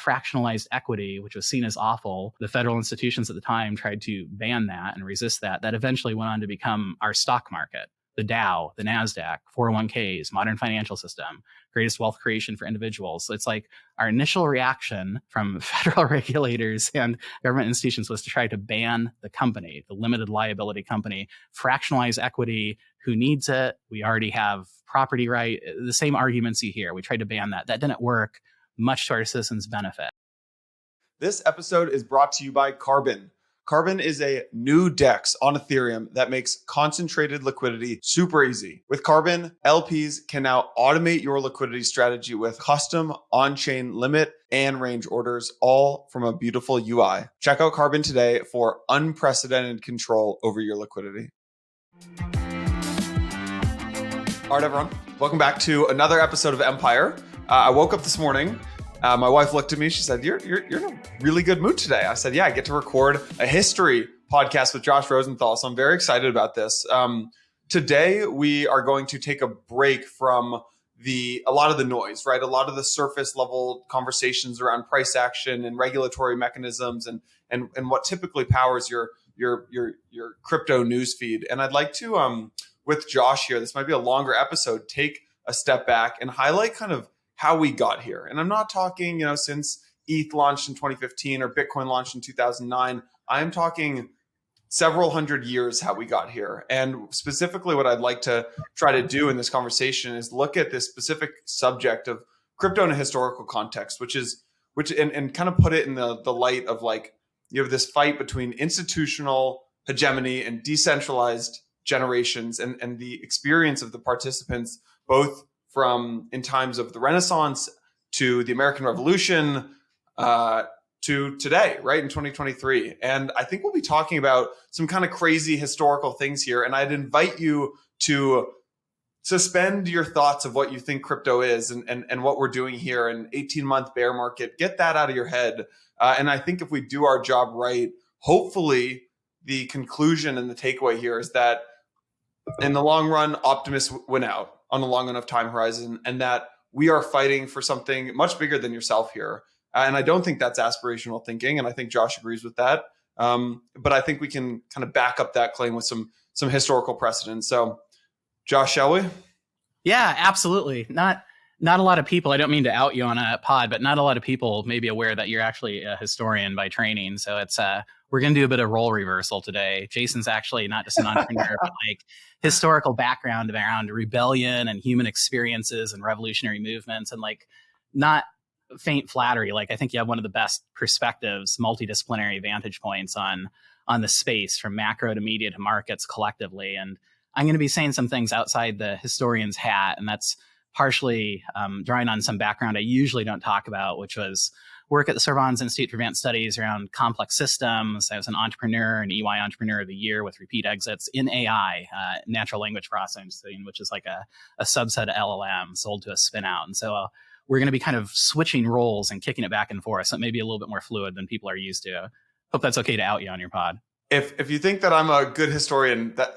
fractionalized equity, which was seen as awful. The federal institutions at the time tried to ban that and resist that. That eventually went on to become our stock market, the Dow, the NASDAQ, 401ks, modern financial system, greatest wealth creation for individuals. So it's like our initial reaction from federal regulators and government institutions was to try to ban the company, the limited liability company, fractionalize equity. Who needs it? We already have property right. The same arguments you hear. We tried to ban that. That didn't work, much to our citizens' benefit. This episode is brought to you by Carbon. Carbon is a new DEX on Ethereum that makes concentrated liquidity super easy. With Carbon, LPs can now automate your liquidity strategy with custom on-chain limit and range orders, all from a beautiful UI. Check out Carbon today for unprecedented control over your liquidity. All right, everyone. Welcome back to another episode of Empire. I woke up this morning. My wife looked at me. She said, you're in a really good mood today. I said, yeah, I get to record a history podcast with Josh Rosenthal. So I'm very excited about this. Today, we are going to take a break from a lot of the noise, right? A lot of the surface level conversations around price action and regulatory mechanisms and what typically powers your crypto newsfeed. And I'd like to, with Josh here, this might be a longer episode, take a step back and highlight kind of how we got here. And I'm not talking, since ETH launched in 2015 or Bitcoin launched in 2009. I'm talking several hundred years how we got here. And specifically what I'd like to try to do in this conversation is look at this specific subject of crypto in a historical context, which kind of put it in the light of like, you have this fight between institutional hegemony and decentralized generations and the experience of the participants, both from in times of the Renaissance to the American Revolution to today, right, in 2023. And I think we'll be talking about some kind of crazy historical things here. And I'd invite you to suspend your thoughts of what you think crypto is and what we're doing here, an 18-month bear market. Get that out of your head. And I think if we do our job right, hopefully the conclusion and the takeaway here is that in the long run, optimists win out on a long enough time horizon, and that we are fighting for something much bigger than yourself here. And I don't think that's aspirational thinking, and I think Josh agrees with that. But I think we can kind of back up that claim with some historical precedent. So, Josh, shall we? Yeah, absolutely. Not a lot of people, I don't mean to out you on a pod, but not a lot of people may be aware that you're actually a historian by training. So it's we're going to do a bit of role reversal today. Jason's actually not just an entrepreneur, but like historical background around rebellion and human experiences and revolutionary movements, and like not faint flattery. Like I think you have one of the best perspectives, multidisciplinary vantage points on the space from macro to media to markets collectively. And I'm going to be saying some things outside the historian's hat, and that's partially drawing on some background I usually don't talk about, which was work at the Sorbonne's Institute for Advanced Studies around complex systems. I was an entrepreneur, an EY Entrepreneur of the Year with repeat exits in AI, natural language processing, which is like a subset of LLM sold to a spin out. And so we're going to be kind of switching roles and kicking it back and forth. So it may be a little bit more fluid than people are used to. Hope that's okay to out you on your pod. If you think that I'm a good historian, that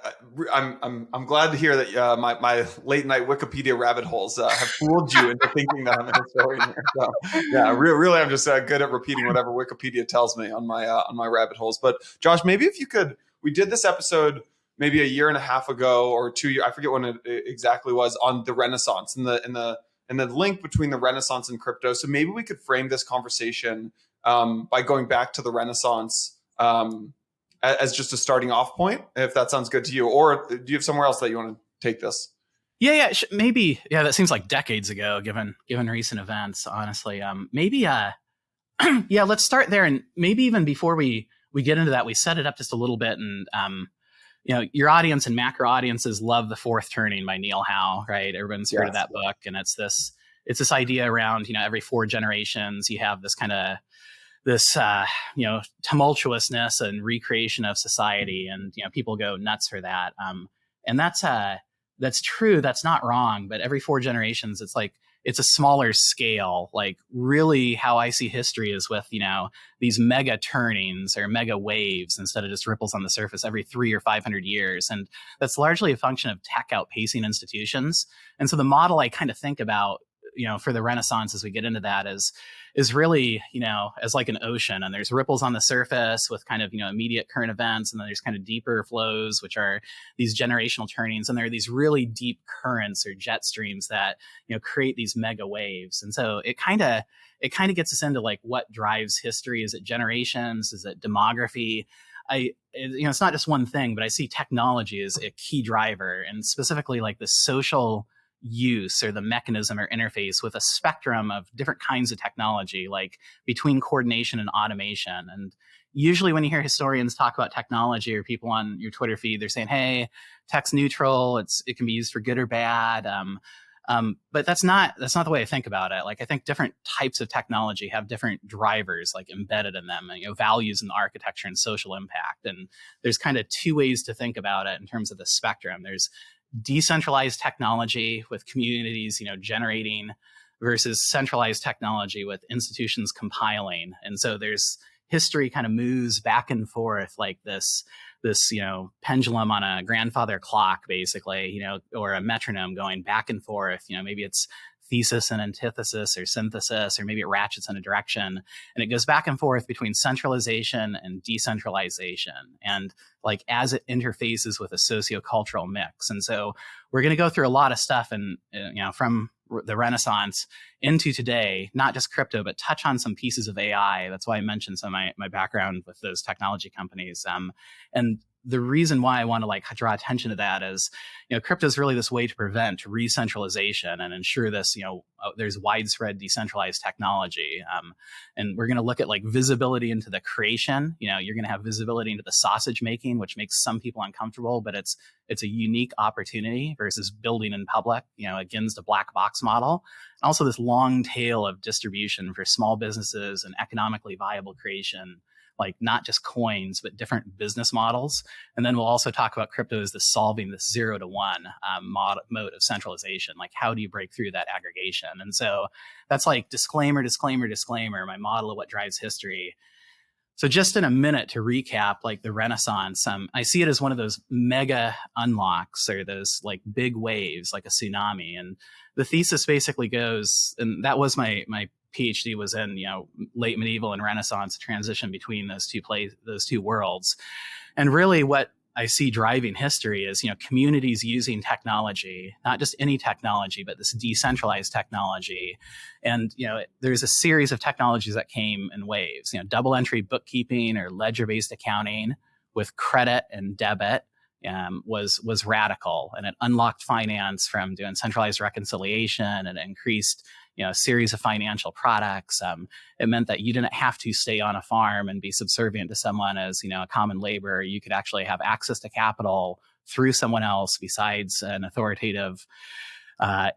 I'm glad to hear that my late night Wikipedia rabbit holes have fooled you into thinking that I'm a historian. So, yeah, really, I'm just good at repeating whatever Wikipedia tells me on my rabbit holes. But Josh, maybe if you could, we did this episode maybe a year and a half ago or 2 years, I forget when it exactly was, on the Renaissance and the link between the Renaissance and crypto. So maybe we could frame this conversation by going back to the Renaissance. As just a starting off point, if that sounds good to you, or do you have somewhere else that you want to take this? Yeah, maybe. Yeah, that seems like decades ago, given recent events. Honestly, maybe. Yeah, let's start there, and maybe even before we get into that, we set it up just a little bit. And your audience and macro audiences love The Fourth Turning by Neil Howe, right? Everyone's heard of that book, and it's this idea around every 4 generations you have this kind of tumultuousness and recreation of society, and people go nuts for that. And that's true. That's not wrong. But every 4 generations, it's a smaller scale. Like really, how I see history is with these mega turnings or mega waves instead of just ripples on the surface every 300 or 500 years. And that's largely a function of tech outpacing institutions. And so the model I kind of think about for the Renaissance, as we get into that, is really, as like an ocean, and there's ripples on the surface with kind of, immediate current events. And then there's kind of deeper flows, which are these generational turnings. And there are these really deep currents or jet streams that, create these mega waves. And so it kind of gets us into like what drives history. Is it generations? Is it demography? It's not just one thing, but I see technology as a key driver, and specifically like the social use or the mechanism or interface with a spectrum of different kinds of technology, like between coordination and automation. And usually when you hear historians talk about technology, or people on your Twitter feed, they're saying, hey, tech's neutral. It can be used for good or bad. But that's not the way I think about it. Like, I think different types of technology have different drivers like embedded in them, and, values in the architecture and social impact. And there's kind of two ways to think about it in terms of the spectrum. There's decentralized technology with communities, generating, versus centralized technology with institutions compiling. And so there's history kind of moves back and forth like this pendulum on a grandfather clock, basically, or a metronome going back and forth. Maybe it's thesis and antithesis or synthesis, or maybe it ratchets in a direction, and it goes back and forth between centralization and decentralization, and like as it interfaces with a sociocultural mix. And so we're going to go through a lot of stuff, and from the Renaissance into today, not just crypto, but touch on some pieces of AI. That's why I mentioned some of my background with those technology companies. And the reason why I want to like draw attention to that is, crypto is really this way to prevent re-centralization and ensure this, there's widespread decentralized technology. And we're going to look at like visibility into the creation. You're going to have visibility into the sausage making, which makes some people uncomfortable, but it's a unique opportunity versus building in public, against a black box model. And also this long tail of distribution for small businesses and economically viable creation, like not just coins, but different business models. And then we'll also talk about crypto as solving this 0 to 1 mode of centralization. Like, how do you break through that aggregation? And so that's like disclaimer, my model of what drives history. So just in a minute to recap, like the Renaissance, I see it as one of those mega unlocks, or those like big waves, like a tsunami. And the thesis basically goes, and that was my PhD was in, late medieval and Renaissance, transition between those two worlds. And really what I see driving history is, communities using technology, not just any technology, but this decentralized technology. And, there's a series of technologies that came in waves, double entry bookkeeping or ledger-based accounting with credit and debit. Was radical, and it unlocked finance from doing centralized reconciliation, and increased, a series of financial products. It meant that you didn't have to stay on a farm and be subservient to someone as, a common laborer. You could actually have access to capital through someone else besides an authoritative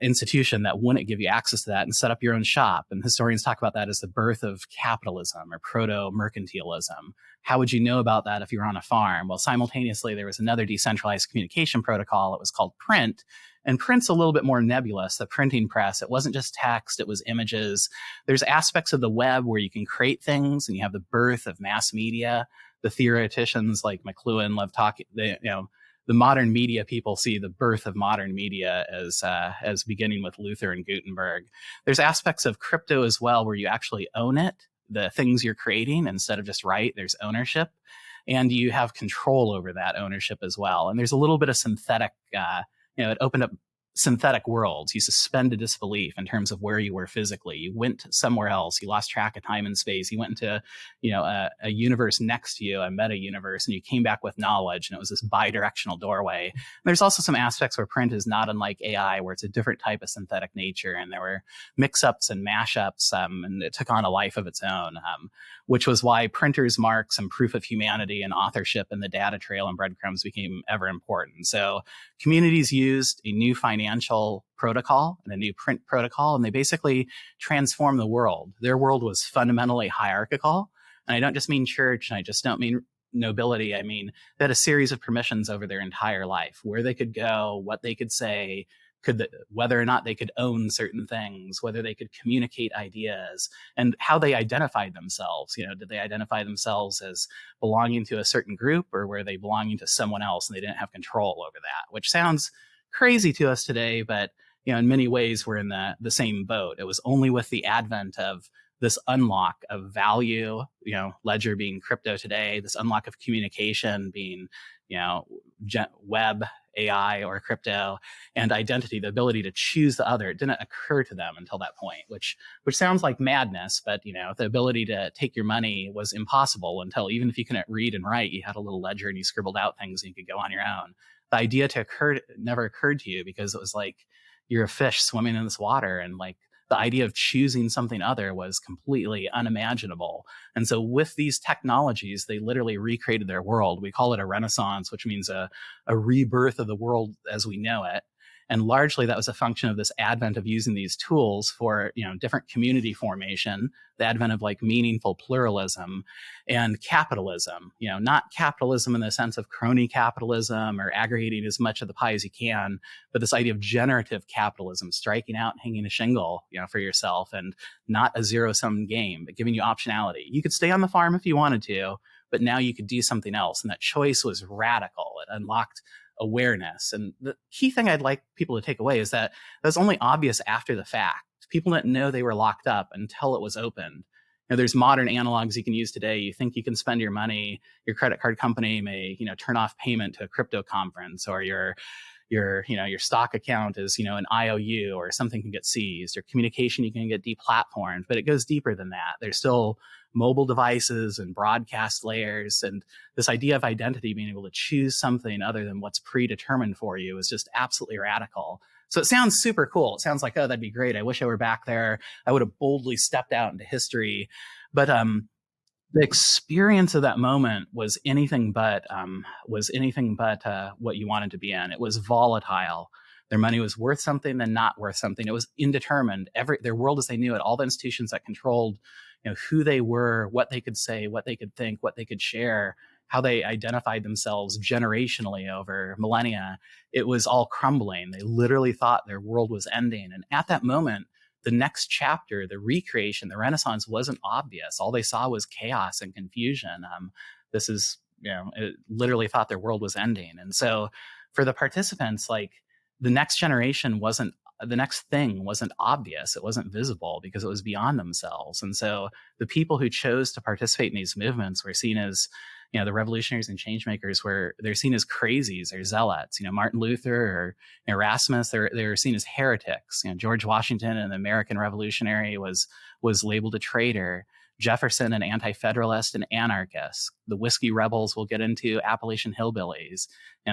institution that wouldn't give you access to that, and set up your own shop. And historians talk about that as the birth of capitalism or proto-mercantilism. How would you know about that if you were on a farm? Well, simultaneously, there was another decentralized communication protocol. It was called print. And print's a little bit more nebulous, the printing press. It wasn't just text, it was images. There's aspects of the web where you can create things, and you have the birth of mass media. The theoreticians like McLuhan love talking, the modern media people see the birth of modern media as beginning with Luther and Gutenberg. There's aspects of crypto as well where you actually own it, the things you're creating, instead of just there's ownership, and you have control over that ownership as well. And there's a little bit of synthetic, it opened up synthetic worlds. You suspended disbelief in terms of where you were physically. You went somewhere else. You lost track of time and space. You went into, a universe next to you, a meta universe, and you came back with knowledge. And it was this bi-directional doorway. And there's also some aspects where print is not unlike AI, where it's a different type of synthetic nature. And there were mix-ups and mashups, and it took on a life of its own, which was why printers' marks and proof of humanity and authorship and the data trail and breadcrumbs became ever important. So communities used a new financial protocol and a new print protocol, and they basically transformed the world. Their world was fundamentally hierarchical. And I don't just mean church, and I just don't mean nobility. I mean, they had a series of permissions over their entire life, where they could go, what they could say, whether or not they could own certain things, whether they could communicate ideas, and how they identified themselves. Did they identify themselves as belonging to a certain group, or were they belonging to someone else and they didn't have control over that? Which sounds crazy to us today, but in many ways, we're in the same boat. It was only with the advent of this unlock of value, Ledger being crypto today, this unlock of communication being, web, AI, or crypto, and identity, the ability to choose the other. It didn't occur to them until that point, which sounds like madness, but the ability to take your money was impossible until, even if you couldn't read and write, you had a little ledger and you scribbled out things and you could go on your own. The idea never occurred to you because it was like you're a fish swimming in this water, and like the idea of choosing something other was completely unimaginable. And so with these technologies, they literally recreated their world. We call it a renaissance, which means a rebirth of the world as we know it. And largely that was a function of this advent of using these tools for, different community formation, the advent of like meaningful pluralism, and capitalism, not capitalism in the sense of crony capitalism or aggregating as much of the pie as you can, but this idea of generative capitalism, striking out and hanging a shingle, for yourself, and not a zero-sum game, but giving you optionality. You could stay on the farm if you wanted to, but now you could do something else. And that choice was radical. It unlocked awareness. And the key thing I'd like people to take away is that it was only obvious after the fact. People didn't know they were locked up until it was opened. There's modern analogs you can use today. You think you can spend your money, your credit card company may, turn off payment to a crypto conference, or your stock account is, an IOU, or something can get seized, or communication, you can get deplatformed, but it goes deeper than that. There's still mobile devices and broadcast layers, and this idea of identity, being able to choose something other than what's predetermined for you, is just absolutely radical. So it sounds super cool. It sounds like, oh, that'd be great. I wish I were back there. I would have boldly stepped out into history. But the experience of that moment was anything but what you wanted to be in. It was volatile. Their money was worth something, then not worth something. It was indeterminate. Their world as they knew it, all the institutions that controlled, who they were, what they could say, what they could think, what they could share, how they identified themselves generationally over millennia, it was all crumbling. They literally thought their world was ending. And at that moment, the next chapter, the recreation, the Renaissance, wasn't obvious. All they saw was chaos and confusion. It literally thought their world was ending. And so for the participants, like, the next thing wasn't obvious. It wasn't visible because it was beyond themselves. And so the people who chose to participate in these movements were seen as, the revolutionaries and change makers, where they're seen as crazies or zealots. Martin Luther or Erasmus, they're seen as heretics. George Washington, an American revolutionary, was labeled a traitor. Jefferson, an anti-federalist and anarchist. The whiskey rebels we'll get into, Appalachian hillbillies,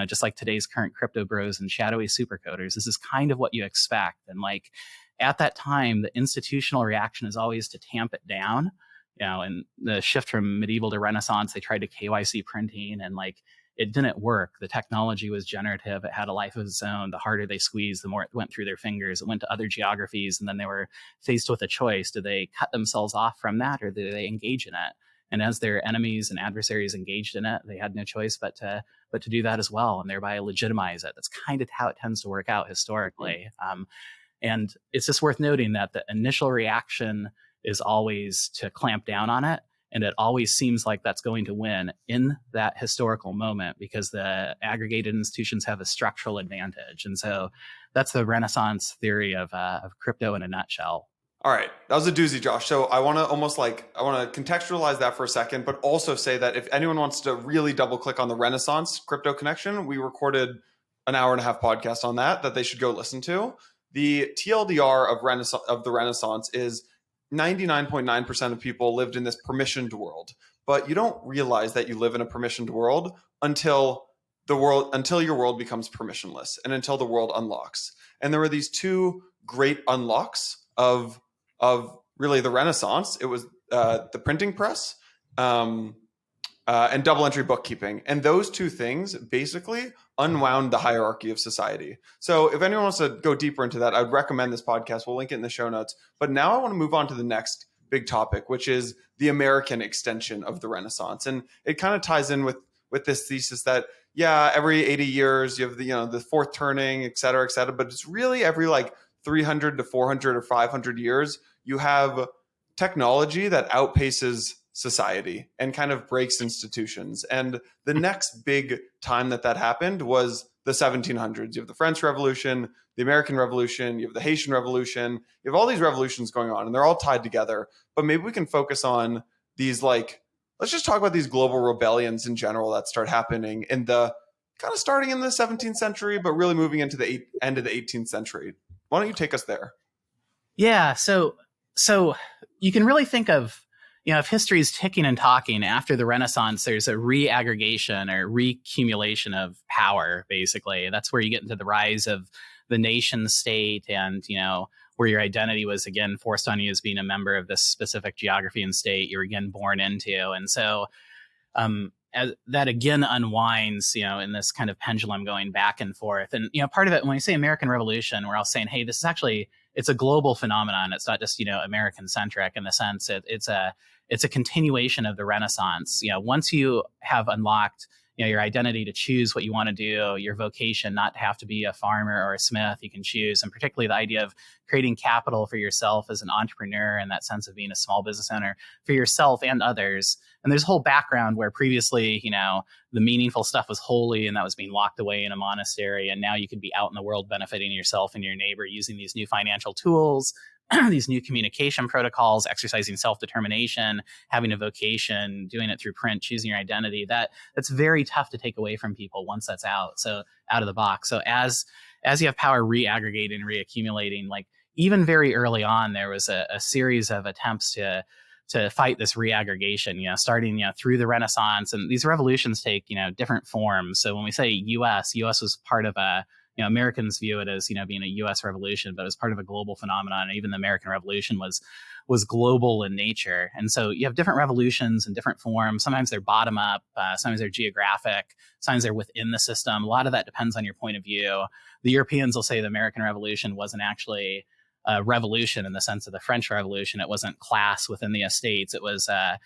just like today's current crypto bros and shadowy supercoders. This is kind of what you expect. And like at that time, the institutional reaction is always to tamp it down. And the shift from medieval to Renaissance, they tried to KYC printing, and like it didn't work. The technology was generative. It had a life of its own. The harder they squeezed, the more it went through their fingers. It went to other geographies, and then they were faced with a choice. Do they cut themselves off from that, or do they engage in it? And as their enemies and adversaries engaged in it, they had no choice but to do that as well, and thereby legitimize it. That's kind of how it tends to work out historically. And it's just worth noting that the initial reaction is always to clamp down on it. And it always seems like that's going to win in that historical moment because the aggregated institutions have a structural advantage. And so that's the Renaissance theory of crypto in a nutshell. All right. That was a doozy, Josh. So I want to contextualize that for a second, but also say that if anyone wants to really double click on the Renaissance crypto connection, we recorded an hour and a half podcast on that they should go listen to. The TLDR of the Renaissance is 99.9% of people lived in this permissioned world, but you don't realize that you live in a permissioned world until your world becomes permissionless and until the world unlocks. And there were these two great unlocks of really the Renaissance. It was the printing press and double entry bookkeeping. And those two things basically unwound the hierarchy of society. So if anyone wants to go deeper into that, I'd recommend this podcast. We'll link it in the show notes. But now I want to move on to the next big topic, which is the American extension of the Renaissance. And it kind of ties in with this thesis that, yeah, every 80 years you have the fourth turning, et cetera, but it's really every like 300 to 400 or 500 years, you have technology that outpaces society and kind of breaks institutions. And the next big time that happened was the 1700s. You have the French Revolution, the American Revolution, you have the Haitian Revolution. You have all these revolutions going on, and they're all tied together. But maybe we can focus on these, like, let's just talk about these global rebellions in general that start happening in the kind of starting in the 17th century, but really moving into the end of the 18th century. Why don't you take us there? Yeah. So you can really think of, if history is ticking and talking, after the Renaissance, there's a reaggregation or recumulation of power, basically. That's where you get into the rise of the nation state and, where your identity was again forced on you as being a member of this specific geography and state you were again born into. And so as that again unwinds, in this kind of pendulum going back and forth. And, part of it, when we say American Revolution, we're all saying, hey, this is actually, it's a global phenomenon. It's not just, American centric in the sense it's a continuation of the Renaissance. Once you have unlocked, your identity to choose what you want to do, your vocation, not to have to be a farmer or a smith, you can choose. And particularly the idea of creating capital for yourself as an entrepreneur and that sense of being a small business owner for yourself and others. And there's a whole background where previously, the meaningful stuff was holy and that was being locked away in a monastery. And now you could be out in the world benefiting yourself and your neighbor using these new financial tools, these new communication protocols, exercising self-determination, having a vocation, doing it through print, choosing your identity. That's very tough to take away from people once that's out. So out of the box. So as you have power reaggregating and reaccumulating, like even very early on, there was a series of attempts to fight this reaggregation, starting, through the Renaissance. And these revolutions take, different forms. So when we say US was part of Americans view it as, being a U.S. revolution, but it was part of a global phenomenon. And even the American Revolution was global in nature. And so you have different revolutions in different forms. Sometimes they're bottom up, sometimes they're geographic, sometimes they're within the system. A lot of that depends on your point of view. The Europeans will say the American Revolution wasn't actually a revolution in the sense of the French Revolution. It wasn't class within the estates. It was a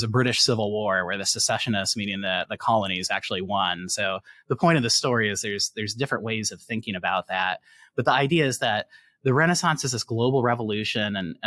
British Civil War where the secessionists, meaning the colonies, actually won. So the point of the story is there's different ways of thinking about that. But the idea is that the Renaissance is this global revolution, and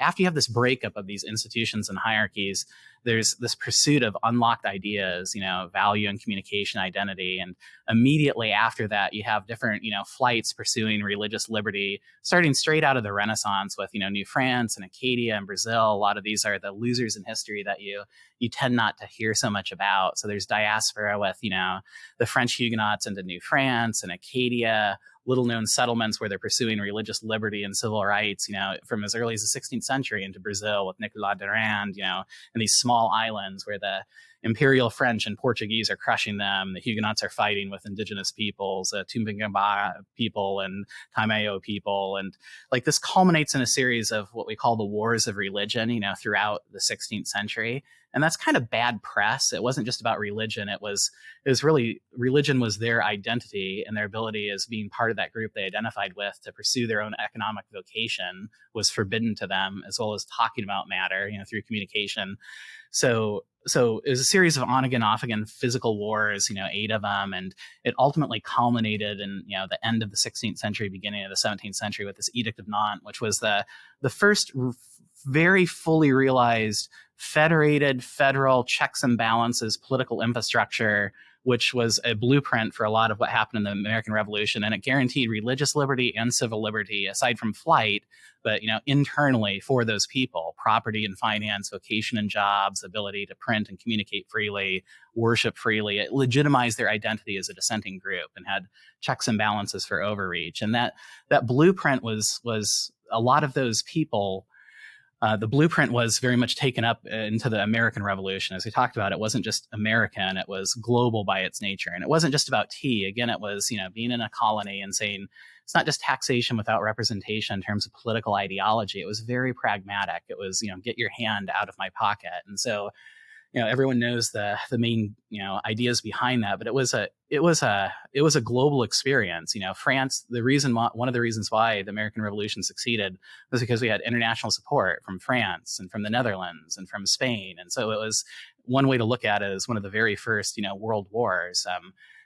after you have this breakup of these institutions and hierarchies, there's this pursuit of unlocked ideas, value and communication, identity. And immediately after that, you have different, flights pursuing religious liberty, starting straight out of the Renaissance with, New France and Acadia and Brazil. A lot of these are the losers in history that you tend not to hear so much about. So there's diaspora with, the French Huguenots into New France and Acadia, little known settlements where they're pursuing religious liberty and civil rights, from as early as the 16th century into Brazil with Nicolas Durand, and these small islands where the Imperial French and Portuguese are crushing them. The Huguenots are fighting with indigenous peoples, Tupinamba people and Tamayo people. And like this culminates in a series of what we call the wars of religion, throughout the 16th century. And that's kind of bad press. It wasn't just about religion. It was really, religion was their identity, and their ability as being part of that group they identified with to pursue their own economic vocation was forbidden to them, as well as talking about matter, through communication. So it was a series of on again, off again physical wars, 8 of them. And it ultimately culminated in, the end of the 16th century, beginning of the 17th century with this Edict of Nantes, which was the first very fully realized federated federal checks and balances political infrastructure, which was a blueprint for a lot of what happened in the American Revolution. And it guaranteed religious liberty and civil liberty, aside from flight, but internally for those people: property and finance, vocation and jobs, ability to print and communicate freely, worship freely. It legitimized their identity as a dissenting group and had checks and balances for overreach. And that blueprint was a lot of those people. The blueprint was very much taken up into the American Revolution. As we talked about, it wasn't just American, it was global by its nature. And it wasn't just about tea. Again, it was, being in a colony and saying it's not just taxation without representation in terms of political ideology. It was very pragmatic. It was, get your hand out of my pocket. And so, everyone knows the main, ideas behind that, but it was a global experience. France, one of the reasons why the American Revolution succeeded was because we had international support from France and from the Netherlands and from Spain. And so it was one way to look at it as one of the very first, world wars.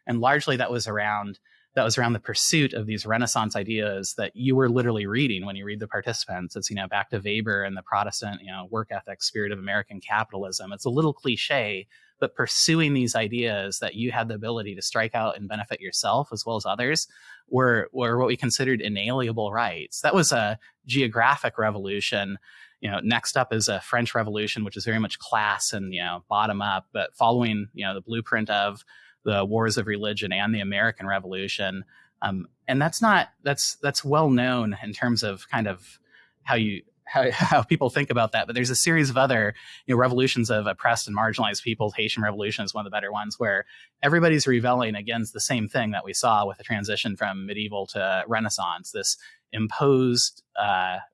And largely that was around that was around the pursuit of these Renaissance ideas that you were literally reading when you read the participants. It's, back to Weber and the Protestant, work ethic, spirit of American capitalism. It's a little cliche, but pursuing these ideas that you had the ability to strike out and benefit yourself as well as others were what we considered inalienable rights. That was a geographic revolution. Next up is a French Revolution, which is very much class and, bottom up, but following, the blueprint of the wars of religion and the American Revolution. And that's well known in terms of kind of how people think about that. But there's a series of other, revolutions of oppressed and marginalized peoples. Haitian Revolution is one of the better ones, where everybody's rebelling against the same thing that we saw with the transition from medieval to Renaissance, this imposed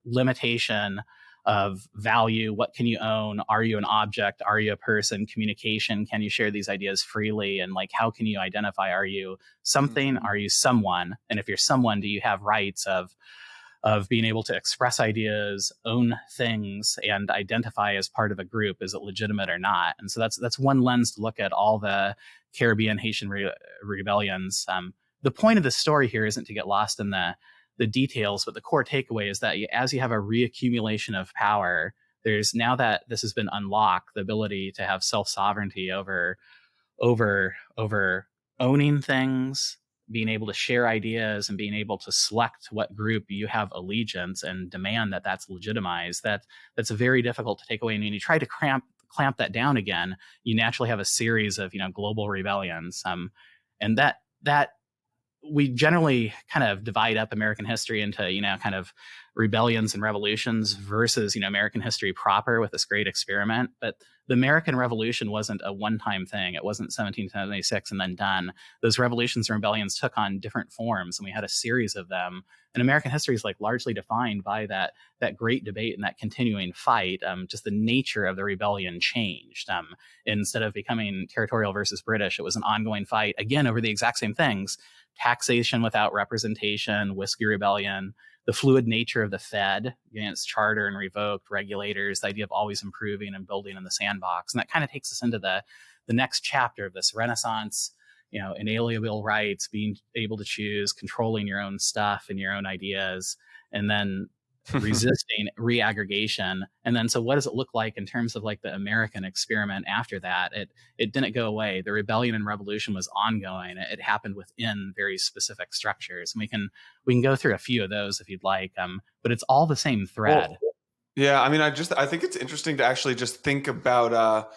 limitation of value. What can you own? Are you an object? Are you a person? Communication. Can you share these ideas freely? And how can you identify? Are you something? Are you someone? And if you're someone, do you have rights of being able to express ideas, own things, and identify as part of a group? Is it legitimate or not? And so that's one lens to look at all the Caribbean Haitian rebellions. The point of the story here isn't to get lost in the details, but the core takeaway is that as you have a reaccumulation of power, there's, now that this has been unlocked, the ability to have self-sovereignty over owning things, being able to share ideas, and being able to select what group you have allegiance and demand that that's legitimized. That's very difficult to take away. And when you try to clamp that down again, you naturally have a series of global rebellions. And that we generally kind of divide up American history into, kind of rebellions and revolutions versus, American history proper with this great experiment. But the American Revolution wasn't a one-time thing. It wasn't 1776 and then done. Those revolutions and rebellions took on different forms, and we had a series of them. And American history is largely defined by that great debate and that continuing fight. Just the nature of the rebellion changed. Instead of becoming territorial versus British, it was an ongoing fight, again, over the exact same things. Taxation without representation, Whiskey Rebellion, the fluid nature of the Fed against charter and revoked regulators, the idea of always improving and building in the sandbox. And that kind of takes us into the next chapter of this Renaissance, inalienable rights, being able to choose, controlling your own stuff and your own ideas, and then resisting reaggregation. And then, so what does it look like in terms of the American experiment after that? It didn't go away. The rebellion and revolution was ongoing. It happened within very specific structures. And we can go through a few of those if you'd like. But it's all the same thread. Well, yeah. I mean, I think it's interesting to actually just think about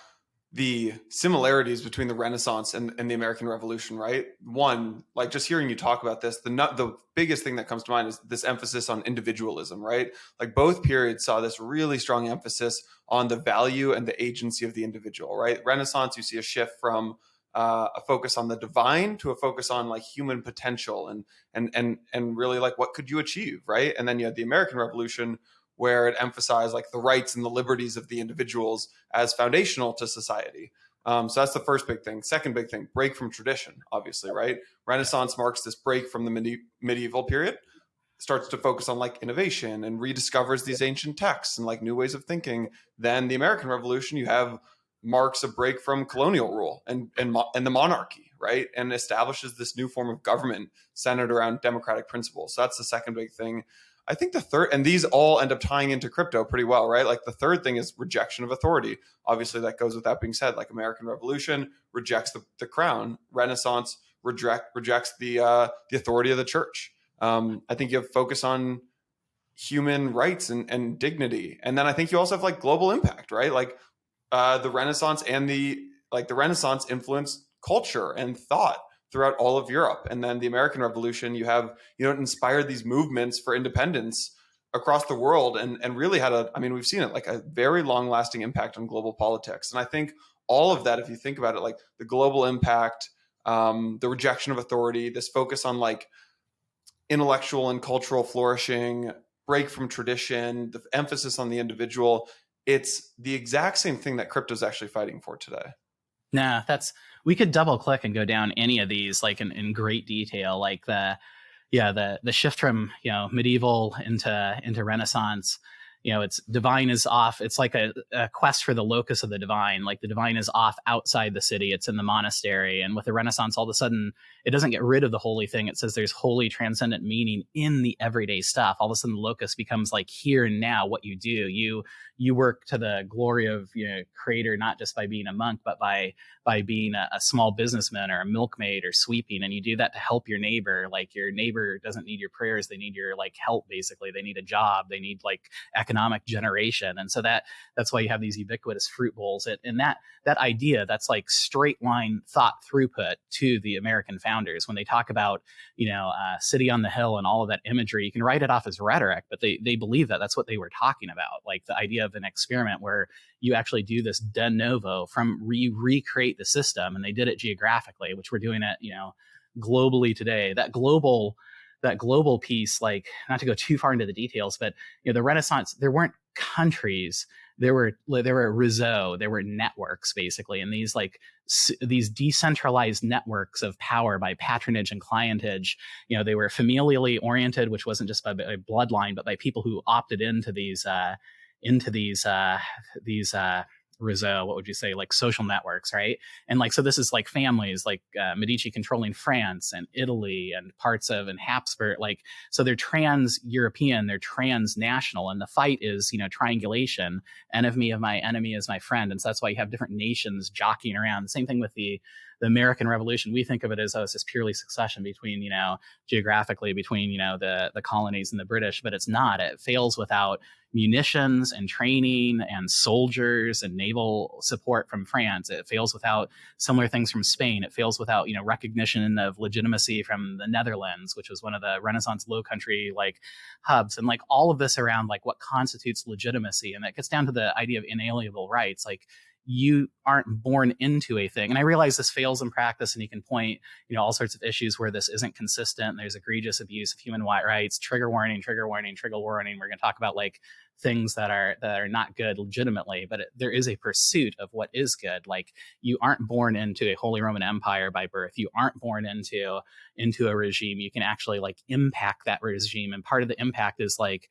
the similarities between the Renaissance and the American Revolution, right? One, just hearing you talk about this, the biggest thing that comes to mind is this emphasis on individualism, right? Both periods saw this really strong emphasis on the value and the agency of the individual, right? Renaissance, you see a shift from a focus on the divine to a focus on human potential and really what could you achieve, right? And then you had the American Revolution, where it emphasized the rights and the liberties of the individuals as foundational to society. So that's the first big thing. Second big thing, break from tradition, obviously, right? Renaissance marks this break from the medieval period, starts to focus on innovation and rediscovers these ancient texts and new ways of thinking. Then the American Revolution, you have marks a break from colonial rule and the monarchy, right? And establishes this new form of government centered around democratic principles. So that's the second big thing. I think the third, and these all end up tying into crypto pretty well, right? The third thing is rejection of authority. Obviously, that goes without being said. American Revolution rejects the crown. Renaissance rejects the authority of the church. I think you have focus on human rights and dignity, and then I think you also have global impact, right? The Renaissance and the Renaissance influenced culture and thought throughout all of Europe. And then the American Revolution, you have, it inspired these movements for independence across the world and really had we've seen it a very long lasting impact on global politics. And I think all of that, if you think about it, the global impact, the rejection of authority, this focus on intellectual and cultural flourishing, break from tradition, the emphasis on the individual, it's the exact same thing that crypto is actually fighting for today. Nah, we could double click and go down any of these in great detail, the shift from medieval into Renaissance. it's divine is off. It's like a quest for the locus of the divine. Like the divine is off outside the city. It's in the monastery. And with the Renaissance, all of a sudden, it doesn't get rid of the holy thing. It says there's holy transcendent meaning in the everyday stuff. All of a sudden, the locus becomes like here and now. What you do, you work to the glory of creator, not just by being a monk, but by being a small businessman or a milkmaid or sweeping. And you do that to help your neighbor. Like your neighbor doesn't need your prayers. They need your like help, basically. They need a job. They need like economic generation. And so that's why you have these ubiquitous fruit bowls. And that idea, that's like straight line thought throughput to the American founders. When they talk about, city on the hill and all of that imagery, you can write it off as rhetoric, but they believe that that's what they were talking about. Like the idea of an experiment where you actually do this de novo from recreate the system. And they did it geographically, which we're doing it, globally today. That global piece, like not to go too far into the details, but the Renaissance, there weren't countries, there were réseaux, there were networks basically, and these decentralized networks of power by patronage and clientage. They were familially oriented, which wasn't just by bloodline, but by people who opted into these réseau, what would you say, like social networks, right? And like, so this is like families like Medici controlling France and Italy and parts of and Habsburg, like, so they're trans-European, they're transnational, and the fight is, triangulation. Enemy of my enemy is my friend. And so that's why you have different nations jockeying around. The same thing with the American Revolution. We think of it as, it's just purely succession between, geographically between, the colonies and the British, but it's not. It fails without munitions and training and soldiers and naval support from France. It fails without similar things from Spain. It fails without, recognition of legitimacy from the Netherlands, which was one of the Renaissance Low Country like hubs. And like all of this around like what constitutes legitimacy. And that gets down to the idea of inalienable rights. Like you aren't born into a thing. And I realize this fails in practice, and you can point, all sorts of issues where this isn't consistent. There's egregious abuse of human rights, trigger warning. We're going to talk about like things that are not good legitimately, but there is a pursuit of what is good. Like you aren't born into a Holy Roman Empire by birth. You aren't born into a regime. You can actually like impact that regime. And part of the impact is like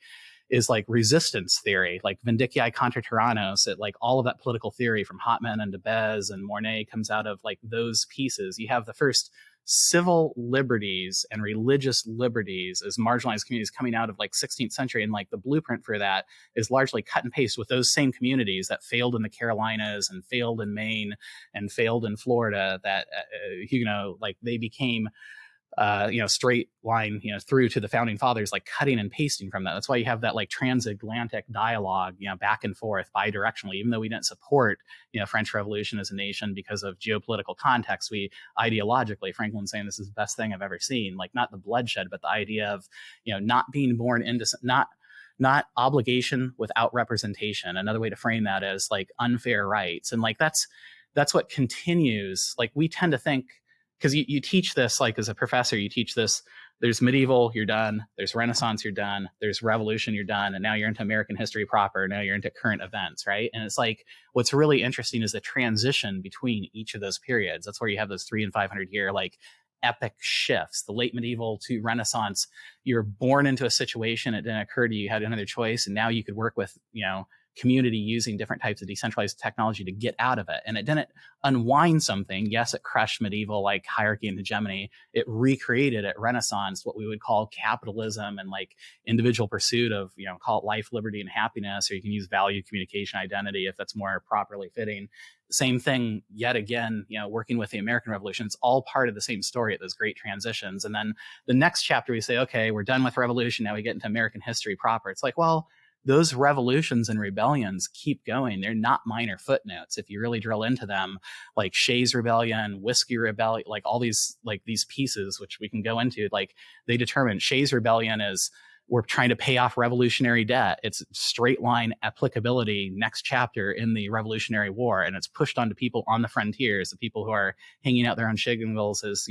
resistance theory, like Vindicii contra tyrannos. It like all of that political theory from Hotman and Debes and Mornay comes out of like those pieces. You have the first civil liberties and religious liberties as marginalized communities coming out of like 16th century. And like the blueprint for that is largely cut and paste with those same communities that failed in the Carolinas and failed in Maine and failed in Florida, that, like they became straight line, through to the founding fathers, like cutting and pasting from that. That's why you have that like transatlantic dialogue, back and forth bidirectionally, even though we didn't support, French Revolution as a nation because of geopolitical context. We ideologically, Franklin's saying this is the best thing I've ever seen, like not the bloodshed, but the idea of, not being born into, not obligation without representation. Another way to frame that is like unfair rights. And like, that's what continues. Like we tend to think, because you teach this, like as a professor, you teach this, there's medieval, you're done. There's Renaissance, you're done. There's Revolution, you're done. And now you're into American history proper. Now you're into current events, right? And it's like, what's really interesting is the transition between each of those periods. That's where you have those 300 and 500 year, like epic shifts, the late medieval to Renaissance. You're born into a situation. It didn't occur to you, you had another choice. And now you could work with, community using different types of decentralized technology to get out of it. And it didn't unwind something. Yes, it crushed medieval like hierarchy and hegemony. It recreated at Renaissance what we would call capitalism and like individual pursuit of, call it life, liberty, and happiness, or you can use value, communication, identity if that's more properly fitting. Same thing yet again, working with the American Revolution. It's all part of the same story at those great transitions. And then the next chapter we say, okay, we're done with revolution. Now we get into American history proper. It's like, well, those revolutions and rebellions keep going. They're not minor footnotes. If you really drill into them, like Shays Rebellion, Whiskey Rebellion, like all these pieces, which we can go into, like they determine Shays Rebellion is we're trying to pay off revolutionary debt. It's straight line applicability next chapter in the Revolutionary War. And it's pushed onto people on the frontiers, the people who are hanging out there on shingles as,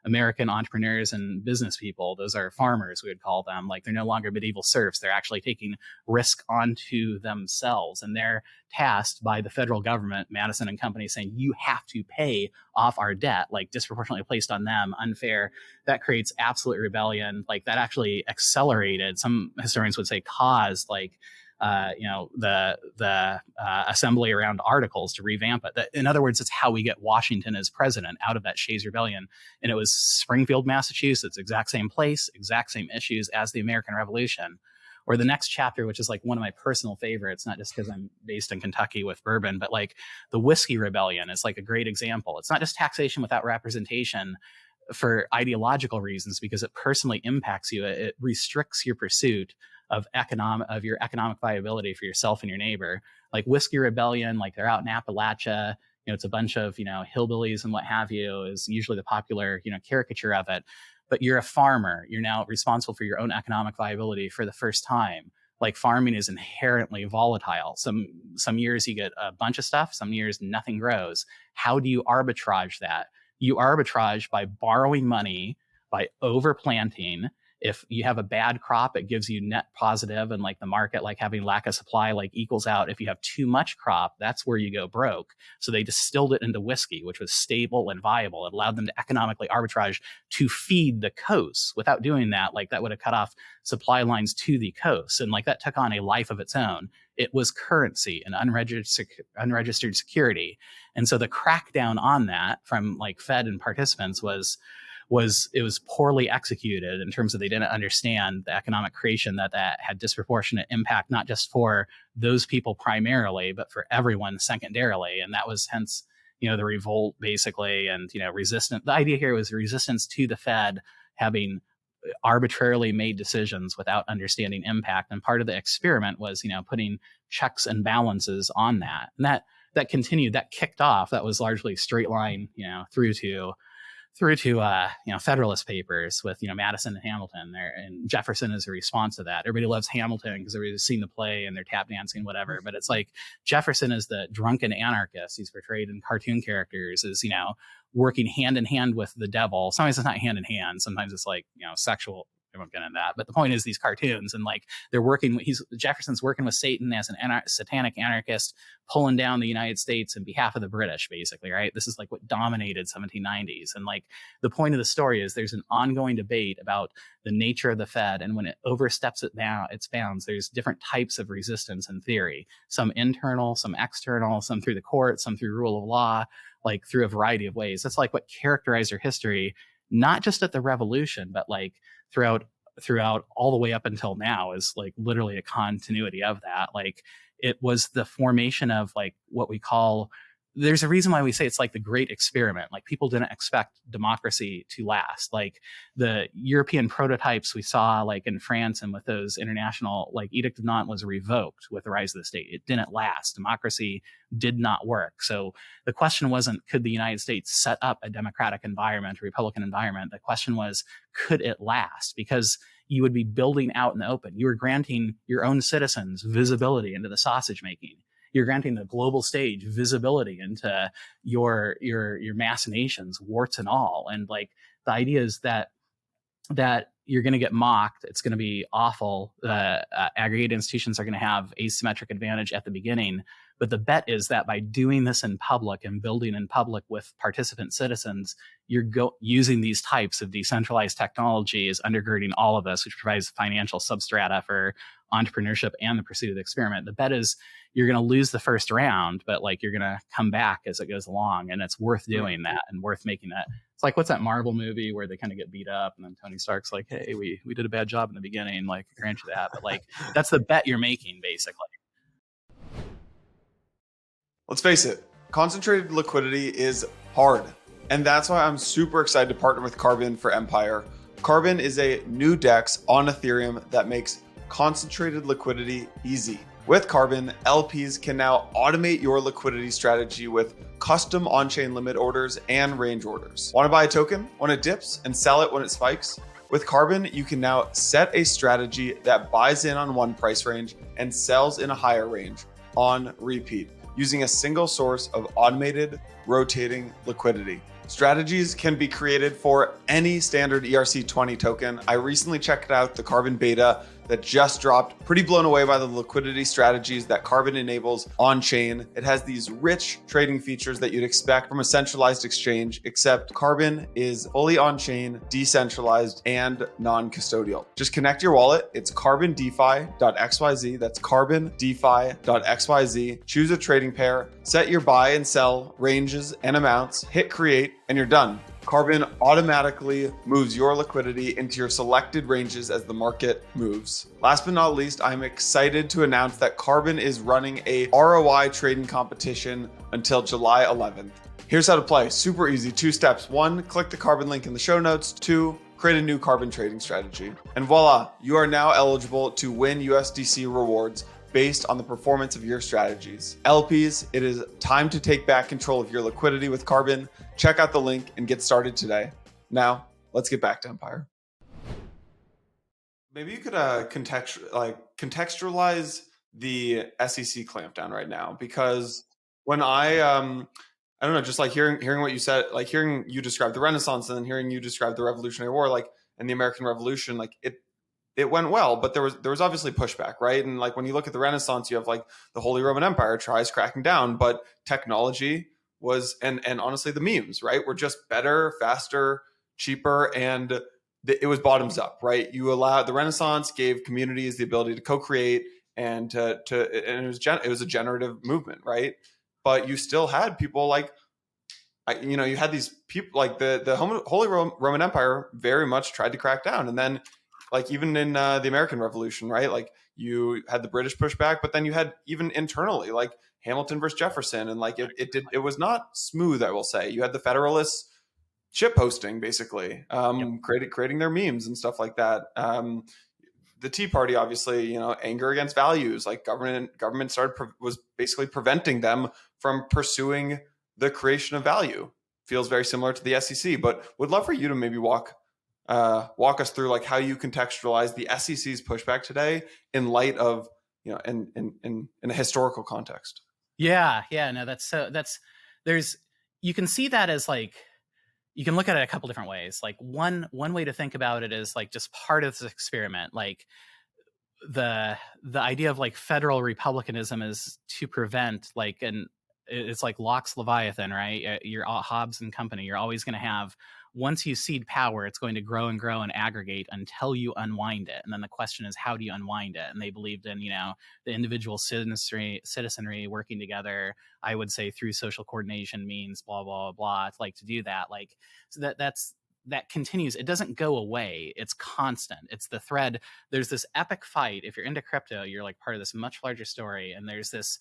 American entrepreneurs and business people. Those are farmers, we would call them. Like they're no longer medieval serfs. They're actually taking risk onto themselves. And they're tasked by the federal government, Madison and company, saying, you have to pay off our debt, like disproportionately placed on them, unfair. That creates absolute rebellion. Like that actually accelerated, some historians would say caused like the assembly around articles to revamp it. In other words, it's how we get Washington as president out of that Shays Rebellion. And it was Springfield, Massachusetts, exact same place, exact same issues as the American Revolution. Or the next chapter, which is like one of my personal favorites, not just because I'm based in Kentucky with bourbon, but like the Whiskey Rebellion is like a great example. It's not just taxation without representation for ideological reasons, because it personally impacts you. It restricts your pursuit of your economic viability for yourself and your neighbor. Like Whiskey Rebellion, like they're out in Appalachia. It's a bunch of hillbillies and what have you is usually the popular caricature of it. But you're a farmer. You're now responsible for your own economic viability for the first time. Like farming is inherently volatile. Some years you get a bunch of stuff. Some years nothing grows. How do you arbitrage that? You arbitrage by borrowing money, by overplanting. If you have a bad crop, it gives you net positive, and like the market, like having lack of supply, like equals out. If you have too much crop, that's where you go broke. So they distilled it into whiskey, which was stable and viable. It allowed them to economically arbitrage to feed the coast. Without doing that, like that would have cut off supply lines to the coast. And like that took on a life of its own. It was currency and unregistered security. And so the crackdown on that from like Fed and participants was poorly executed in terms of they didn't understand the economic creation that had disproportionate impact, not just for those people primarily, but for everyone secondarily. And that was hence, the revolt basically, and, resistance. The idea here was resistance to the Fed having arbitrarily made decisions without understanding impact. And part of the experiment was, putting checks and balances on that. And that continued, that kicked off. That was largely straight line, through to Federalist Papers with Madison and Hamilton there, and Jefferson is a response to that. Everybody loves Hamilton because everybody's seen the play and they're tap dancing, whatever. But it's like Jefferson is the drunken anarchist. He's portrayed in cartoon characters as working hand in hand with the devil. Sometimes it's not hand in hand. Sometimes it's like sexual. I won't get into that. But the point is these cartoons, and like Jefferson's working with Satan as an satanic anarchist, pulling down the United States on behalf of the British, basically, right? This is like what dominated 1790s. And like the point of the story is there's an ongoing debate about the nature of the Fed. And when it oversteps its bounds, there's different types of resistance in theory, some internal, some external, some through the court, some through rule of law, like through a variety of ways. That's like what characterized our history, not just at the revolution, but like throughout all the way up until now, is like literally a continuity of that. Like it was the formation of like what we call, there's a reason why we say it's like the great experiment. Like people didn't expect democracy to last. Like the European prototypes we saw like in France and with those international, like Edict of Nantes was revoked with the rise of the state. It didn't last. Democracy did not work. So the question wasn't, could the United States set up a democratic environment, a Republican environment? The question was, could it last? Because you would be building out in the open. You were granting your own citizens visibility into the sausage making. You're granting the global stage visibility into your machinations, warts and all. And like the idea is that you're going to get mocked. It's going to be awful. Aggregated institutions are going to have asymmetric advantage at the beginning. But the bet is that by doing this in public and building in public with participant citizens, you're using these types of decentralized technology as undergirding all of this, which provides financial substrata for entrepreneurship and the pursuit of the experiment. The bet is you're going to lose the first round, but like you're going to come back as it goes along, and it's worth doing that and worth making that. It's like, what's that Marvel movie where they kind of get beat up and then Tony Stark's like, hey, we did a bad job in the beginning, like I grant you that, but like that's the bet you're making basically. Let's face it, concentrated liquidity is hard. And that's why I'm super excited to partner with Carbon for Empire. Carbon is a new DEX on Ethereum that makes concentrated liquidity easy. With Carbon, LPs can now automate your liquidity strategy with custom on-chain limit orders and range orders. Want to buy a token when it dips and sell it when it spikes? With Carbon, you can now set a strategy that buys in on one price range and sells in a higher range on repeat, using a single source of automated rotating liquidity. Strategies can be created for any standard ERC20 token. I recently checked out the Carbon beta that just dropped. Pretty blown away by the liquidity strategies that Carbon enables on chain. It has these rich trading features that you'd expect from a centralized exchange, except Carbon is fully on chain, decentralized, and non-custodial. Just connect your wallet. It's carbondefi.xyz. That's carbondefi.xyz. Choose a trading pair, set your buy and sell ranges and amounts, hit create, and you're done. Carbon automatically moves your liquidity into your selected ranges as the market moves. Last but not least, I'm excited to announce that Carbon is running a ROI trading competition until July 11th. Here's how to play. Super easy. 2 steps. 1, click the Carbon link in the show notes. 2, create a new Carbon trading strategy. And voila, you are now eligible to win USDC rewards based on the performance of your strategies. LPs, it is time to take back control of your liquidity with Carbon. Check out the link and get started today. Now, let's get back to Empire. Maybe you could contextualize the SEC clampdown right now, because when I don't know, just like hearing what you said, like hearing you describe the Renaissance and then hearing you describe the Revolutionary War, like, and the American Revolution, like it went well, but there was obviously pushback, right? And like when you look at the Renaissance, you have like the Holy Roman Empire tries cracking down, but technology was and honestly the memes, right, were just better, faster, cheaper, and it was bottoms up, right? You allowed the Renaissance gave communities the ability to co-create and and it was a generative movement, right? But you still had people like you had these people like the Holy Roman Empire very much tried to crack down, and then like even in the American Revolution, right? Like you had the British pushback, but then you had even internally like Hamilton versus Jefferson, and like it was not smooth. I will say you had the Federalists shit posting basically, creating their memes and stuff like that. The Tea Party, obviously, anger against values, like government was basically preventing them from pursuing the creation of value. Feels very similar to the SEC, but would love for you to maybe walk us through like how you contextualize the SEC's pushback today in light of in a historical context. Yeah, no, there's you can see that as like you can look at it a couple different ways. Like one way to think about it is like just part of this experiment, like the idea of like federal republicanism is to prevent like it's like Locke's Leviathan, right? You're Hobbes and company. You're always going to have, once you cede power, it's going to grow and grow and aggregate until you unwind it. And then the question is, how do you unwind it? And they believed in, the individual citizenry working together, I would say through social coordination means, blah, blah, blah. It's like to do that. Like, so that continues. It doesn't go away. It's constant. It's the thread. There's this epic fight. If you're into crypto, you're like part of this much larger story. And there's this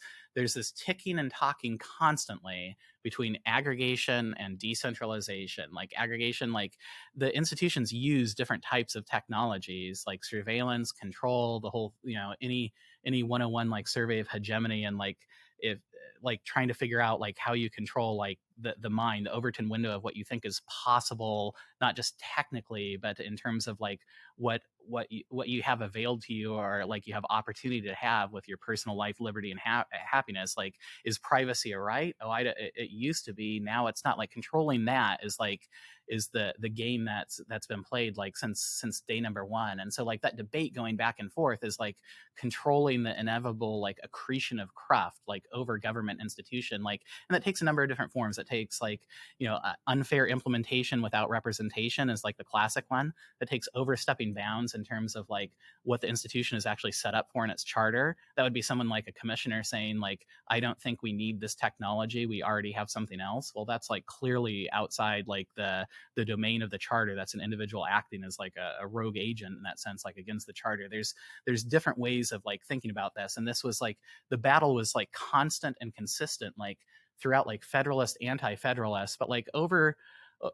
ticking and talking constantly between aggregation and decentralization. Like aggregation, like the institutions use different types of technologies like surveillance, control, the whole, any 101 like survey of hegemony, and like if like trying to figure out like how you control like the mind, the Overton window of what you think is possible, not just technically, but in terms of like what you have availed to you, or like you have opportunity to have with your personal life, liberty, and happiness. Like, is privacy a right? It used to be. Now it's not. Like controlling that is the game that's been played like since day number one. And so like that debate going back and forth is like controlling the inevitable like accretion of cruft like over government institution, like, and that takes a number of different forms. It takes like unfair implementation without representation is like the classic one. That takes overstepping bounds in terms of like what the institution is actually set up for in its charter. That would be someone like a commissioner saying like, I don't think we need this technology, we already have something else. Well, that's like clearly outside like the domain of the charter. That's an individual acting as like a rogue agent in that sense, like against the charter. There's different ways of like thinking about this, and this was like the battle was like constant and consistent like throughout like Federalist, anti-Federalist, but like over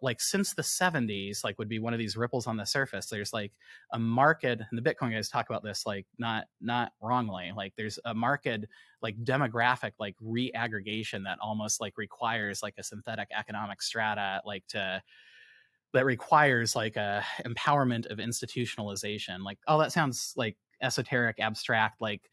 like since the 70s, like would be one of these ripples on the surface. There's like a marked, and the Bitcoin guys talk about this like not wrongly, like there's a marked like demographic like reaggregation that almost like requires like a synthetic economic strata like that requires like a empowerment of institutionalization. Like, oh, that sounds like esoteric, abstract, like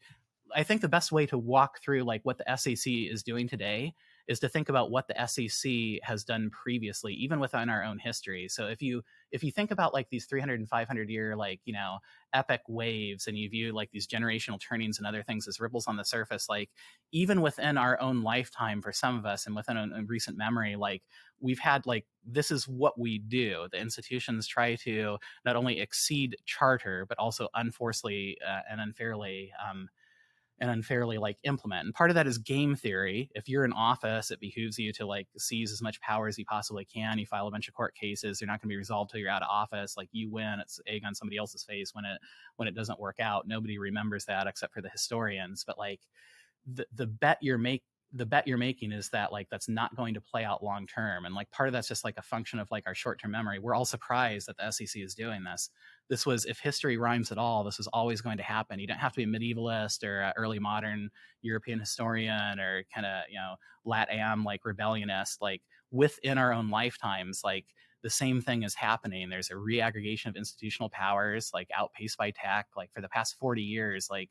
I think the best way to walk through like what the SEC is doing today is to think about what the SEC has done previously, even within our own history. So if you think about like these 300 and 500 year like epic waves, and you view like these generational turnings and other things as ripples on the surface, like even within our own lifetime for some of us and within a recent memory, like we've had like this is what we do. The institutions try to not only exceed charter but also unforcefully and unfairly like implement. And part of that is game theory. If you're in office, it behooves you to like seize as much power as you possibly can. You file a bunch of court cases. They're not going to be resolved till you're out of office. Like you win, it's egg on somebody else's face when it doesn't work out. Nobody remembers that except for the historians. But like the bet you're making is that like that's not going to play out long term, and like part of that's just like a function of like our short-term memory. We're all surprised that the SEC is doing this. This was, if history rhymes at all, this was always going to happen. You don't have to be a medievalist or early modern European historian or kind of LatAm like rebellionist. Like within our own lifetimes, like the same thing is happening. There's a reaggregation of institutional powers, like outpaced by tech. Like for the past 40 years, like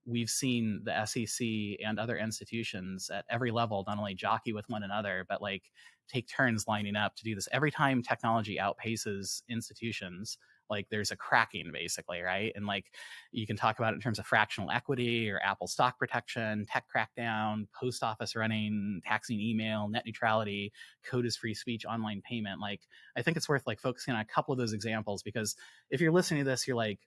we've seen the SEC and other institutions at every level not only jockey with one another, but like take turns lining up to do this. Every time technology outpaces institutions, like there's a cracking basically, right? And like you can talk about it in terms of fractional equity or Apple stock protection, tech crackdown, post office running, taxing email, net neutrality, code is free speech, online payment. Like I think it's worth like focusing on a couple of those examples, because if you're listening to this, you're like,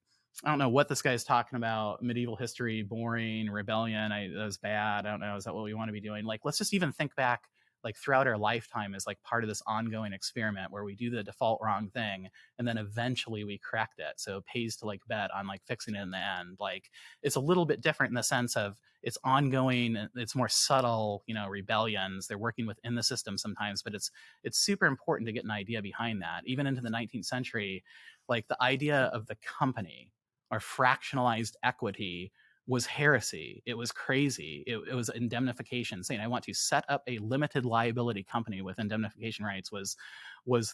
I don't know what this guy's talking about. Medieval history, boring, rebellion. That was bad. I don't know. Is that what we want to be doing? Like, let's just even think back, like throughout our lifetime as like part of this ongoing experiment where we do the default wrong thing and then eventually we correct it. So it pays to like bet on like fixing it in the end. Like it's a little bit different in the sense of it's ongoing. It's more subtle, rebellions. They're working within the system sometimes, but it's super important to get an idea behind that. Even into the 19th century, like the idea of the company or fractionalized equity was heresy. It was crazy. It was indemnification. Saying I want to set up a limited liability company with indemnification rights was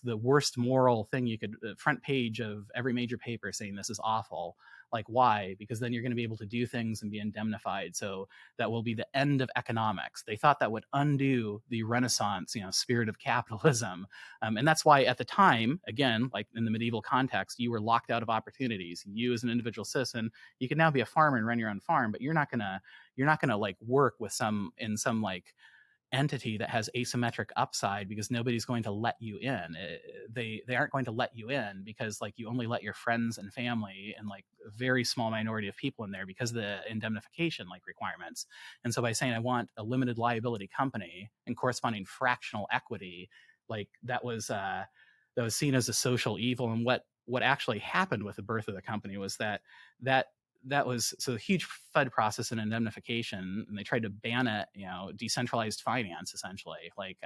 the worst moral thing you could. Front page of every major paper saying this is awful. Like why? Because then you're going to be able to do things and be indemnified. So that will be the end of economics. They thought that would undo the Renaissance, spirit of capitalism. And that's why at the time, again, like in the medieval context, you were locked out of opportunities. You as an individual citizen, you can now be a farmer and run your own farm, but you're not gonna like work with some like entity that has asymmetric upside, because nobody's going to let you in. They aren't going to let you in because like you only let your friends and family and like a very small minority of people in there because of the indemnification like requirements. And so by saying I want a limited liability company and corresponding fractional equity, like that was seen as a social evil. And what actually happened with the birth of the company was that was so a huge FUD process and indemnification, and they tried to ban it, decentralized finance essentially. Like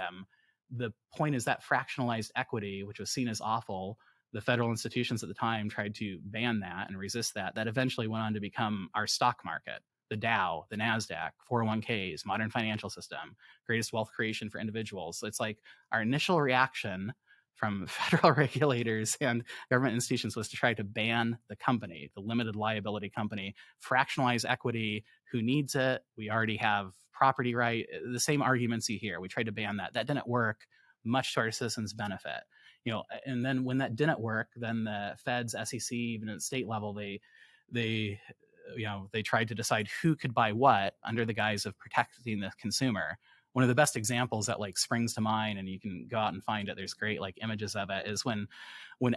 the point is that fractionalized equity, which was seen as awful, the federal institutions at the time tried to ban that and resist that. That eventually went on to become our stock market, the Dow, the NASDAQ, 401ks, modern financial system, greatest wealth creation for individuals. So it's like our initial reaction from federal regulators and government institutions was to try to ban the company, the limited liability company, fractionalize equity. Who needs it? We already have property right. The same arguments you hear. We tried to ban that. That didn't work, much to our citizens' benefit. And then when that didn't work, then the feds, SEC, even at the state level, they tried to decide who could buy what under the guise of protecting the consumer. One of the best examples that like springs to mind, and you can go out and find it, there's great like images of it, is when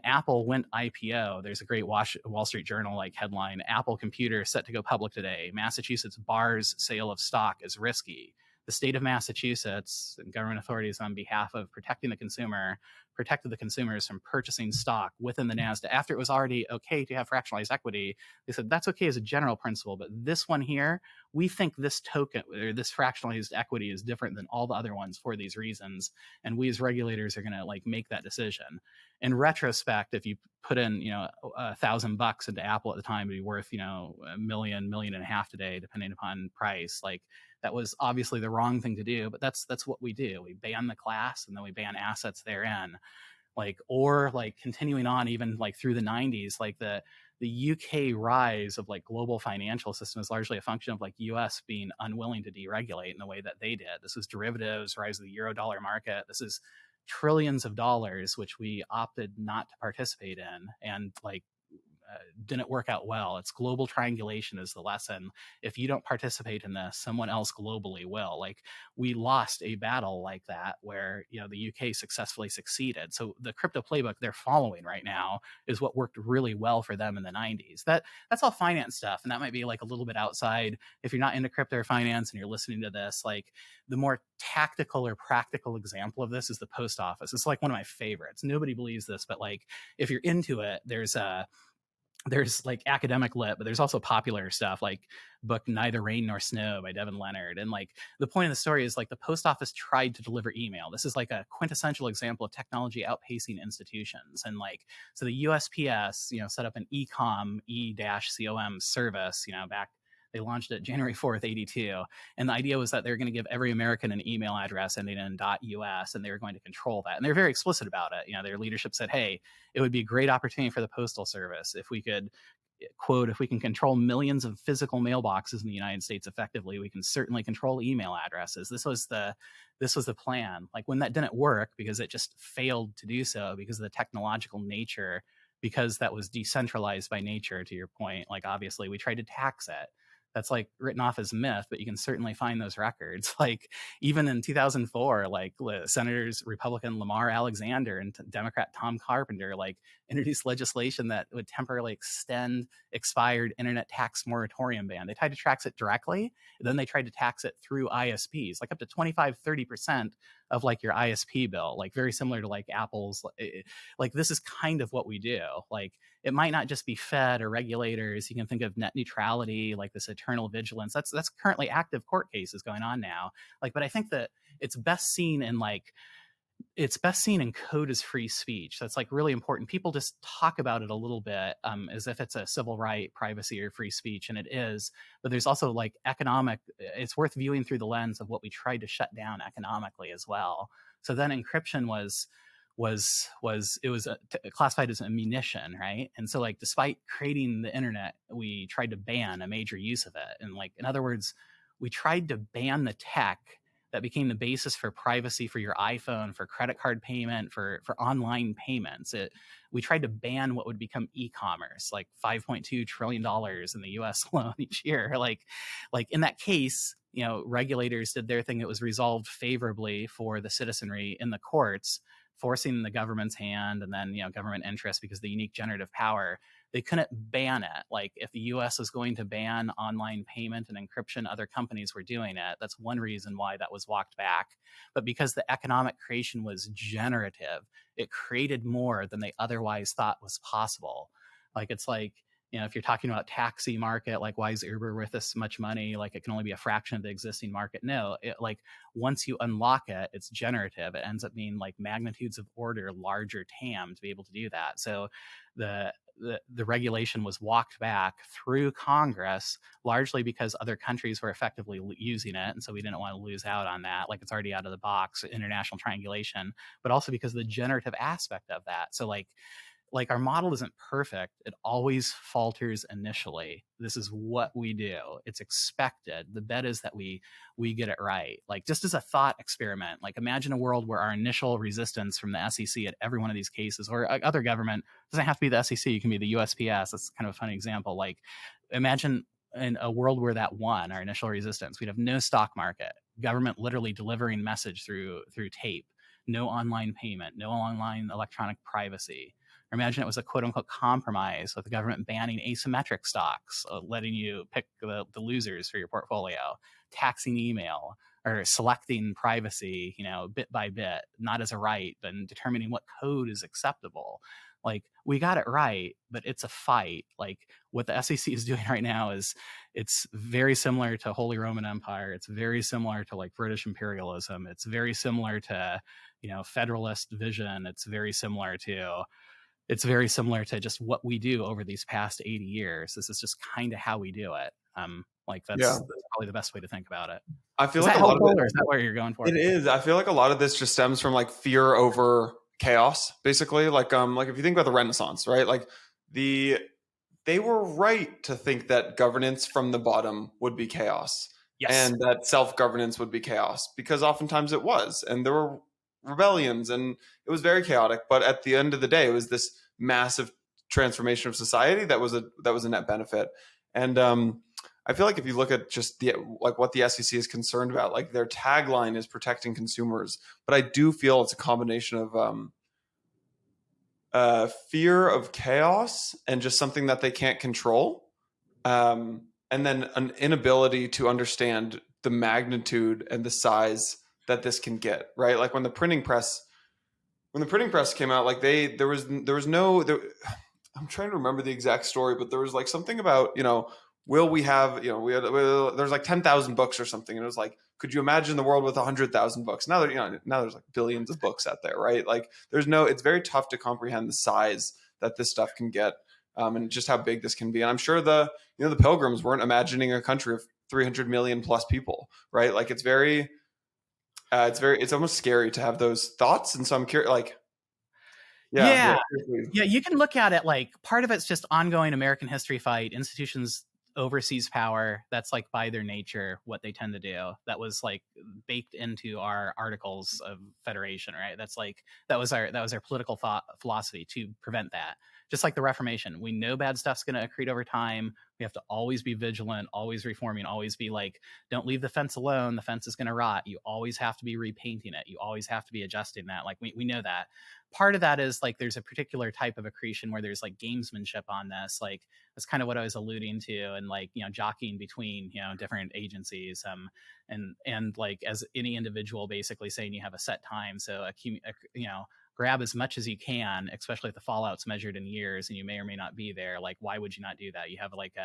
Apple went IPO. There's a great Wall Street Journal like headline: Apple computer set to go public today, Massachusetts bars sale of stock as risky. The state of Massachusetts and government authorities, on behalf of protecting the consumer, protected the consumers from purchasing stock within the NASDAQ after it was already okay to have fractionalized equity. They said that's okay as a general principle, but this one here, we think this token or this fractionalized equity is different than all the other ones for these reasons, and we as regulators are going to like make that decision. In retrospect, if you put in $1,000 into Apple at the time, it'd be worth $1 million and a half today, depending upon price. Like that was obviously the wrong thing to do, but that's what we do. We ban the class and then we ban assets therein. Like, or like continuing on even like through the 90s, like the the UK rise of like global financial system is largely a function of like US being unwilling to deregulate in the way that they did. This is derivatives, rise of the euro dollar market. This is trillions of dollars, which we opted not to participate in. And like, didn't work out well. It's global triangulation is the lesson. If you don't participate in this, someone else globally will. Like we lost a battle like that where, you know, the UK successfully succeeded. So the crypto playbook they're following right now is what worked really well for them in the 90s. That's all finance stuff. And that might be like a little bit outside. If you're not into crypto or finance and you're listening to this, like the more tactical or practical example of this is the post office. It's like one of my favorites. Nobody believes this, but like if you're into it, there's like academic lit, but there's also popular stuff like book Neither Rain Nor Snow by Devin Leonard. And like the point of the story is like the post office tried to deliver email. This is like a quintessential example of technology outpacing institutions. And like, so the USPS, you know, set up an e-com service, you know, back, they launched it January 4th, 82. And the idea was that they're going to give every American an email address ending in .us, and they were going to control that. And they're very explicit about it. You know, their leadership said, hey, it would be a great opportunity for the Postal Service if we could, quote, if we can control millions of physical mailboxes in the United States effectively, we can certainly control email addresses. This was the plan. Like when that didn't work because it just failed to do so because of the technological nature, because that was decentralized by nature, to your point, like obviously we tried to tax it. That's like written off as myth, but you can certainly find those records. Like even in 2004, like Senators Republican Lamar Alexander and Democrat Tom Carpenter like introduced legislation that would temporarily extend expired internet tax moratorium ban. They tried to tax it directly, and then they tried to tax it through ISPs, like up to 25-30% of like your ISP bill, like very similar to like Apple's. Like this is kind of what we do. Like it might not just be Fed or regulators. You can think of net neutrality, like this eternal vigilance. That's currently active court cases going on now. Like, but I think that it's best seen in code as free speech. That's like really important. People just talk about it a little bit as if it's a civil right, privacy, or free speech, and it is. But there's also like economic. It's worth viewing through the lens of what we tried to shut down economically as well. So then encryption was classified as a munition, right? And so like despite creating the internet, we tried to ban a major use of it. And like in other words, we tried to ban the tech that became the basis for privacy for your iPhone, for credit card payment, for online payments. We tried to ban what would become e-commerce, like $5.2 trillion in the US alone each year. Like in that case, you know, regulators did their thing. It was resolved favorably for the citizenry in the courts, forcing the government's hand and then, you know, government interest because of the unique generative power. They couldn't ban it. Like if the US was going to ban online payment and encryption, other companies were doing it. That's one reason why that was walked back. But because the economic creation was generative, it created more than they otherwise thought was possible. Like it's like, you know, if you're talking about taxi market, like why is Uber worth this much money? Like it can only be a fraction of the existing market. No, like once you unlock it, it's generative. It ends up being like magnitudes of order larger TAM to be able to do that. So the regulation was walked back through Congress largely because other countries were effectively using it. And so we didn't want to lose out on that. Like it's already out of the box, international triangulation, but also because of the generative aspect of that. So like our model isn't perfect. It always falters initially. This is what we do. It's expected. The bet is that we get it right. Like just as a thought experiment, like imagine a world where our initial resistance from the SEC at every one of these cases or other government doesn't have to be the SEC. It can be the USPS. That's kind of a funny example. Like imagine in a world where that won our initial resistance, we'd have no stock market, government literally delivering message through tape, no online payment, no online electronic privacy. Or imagine it was a quote unquote compromise with the government banning asymmetric stocks, letting you pick the losers for your portfolio, taxing email, or selecting privacy, you know, bit by bit, not as a right, but determining what code is acceptable. Like we got it right, but it's a fight. Like what the SEC is doing right now is it's very similar to Holy Roman Empire. It's very similar to like British imperialism. It's very similar to, you know, Federalist vision. It's very similar to just what we do over these past 80 years. This is just kind of how we do it. That's probably the best way to think about it. I feel is like that a lot of helpful, it, or is that what you're going for? it is. I feel like a lot of this just stems from like fear over chaos, basically. Like if you think about the Renaissance, right? Like the they were right to think that governance from the bottom would be chaos Yes. and that self-governance would be chaos, because oftentimes it was, and there were rebellions and it was very chaotic, but at the end of the day it was this massive transformation of society that was a net benefit. And I feel like if you look at just the like what the SEC is concerned about, like their tagline is protecting consumers, but I do feel it's a combination of fear of chaos and just something that they can't control, and then an inability to understand the magnitude and the size that this can get. Right, like when the printing press came out, like there was no there, I'm trying to remember the exact story, but there was like something about, will we have, there's like 10,000 books or something, and it was like, could you imagine the world with 100,000 books? Now that now there's like billions of books out there, right? Like it's very tough to comprehend the size that this stuff can get, and just how big this can be. And I'm sure the Pilgrims weren't imagining a country of 300 million plus people, right? Like it's almost scary to have those thoughts. And so I'm curious, like, yeah. Yeah. Yeah, you can look at it like part of it's just ongoing American history fight, institutions overseas power. That's like by their nature what they tend to do. That was like baked into our articles of federation, right? That was our political philosophy to prevent that. Just like the Reformation, we know bad stuff's going to accrete over time. We have to always be vigilant, always reforming, always be like, don't leave the fence alone. The fence is going to rot. You always have to be repainting it. You always have to be adjusting that. Like we know that. Part of that is like there's a particular type of accretion where there's like gamesmanship on this. Like that's kind of what I was alluding to, and like jockeying between different agencies, and like as any individual basically saying you have a set time, so grab as much as you can, especially if the fallout's measured in years and you may or may not be there. Like why would you not do that? You have like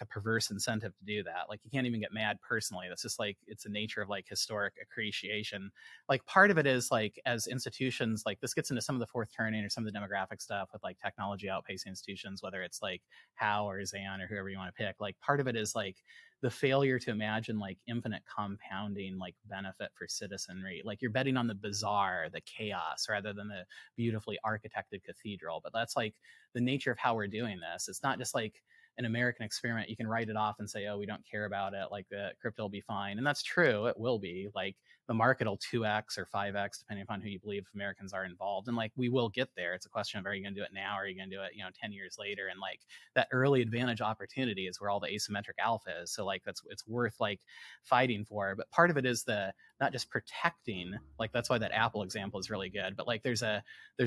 a perverse incentive to do that. Like you can't even get mad personally. That's just like it's the nature of like historic appreciation. Like part of it is like as institutions, like this gets into some of the fourth turning or some of the demographic stuff with like technology outpacing institutions, whether it's like Howe or Zan or whoever you want to pick. Like part of it is like the failure to imagine like infinite compounding like benefit for citizenry. Like you're betting on the bizarre, the chaos, rather than the beautifully architected cathedral. But that's like the nature of how we're doing this. It's not just like an American experiment. You can write it off and say, oh, we don't care about it. Like the crypto will be fine. And that's true. It will be. Like the market will 2x or 5x, depending upon who you believe Americans are involved. And like, we will get there. It's a question of, are you going to do it now? Or are you going to do it, 10 years later? And like that early advantage opportunity is where all the asymmetric alpha is. So like, it's worth like fighting for. But part of it is not just protecting, like that's why that Apple example is really good. But like there's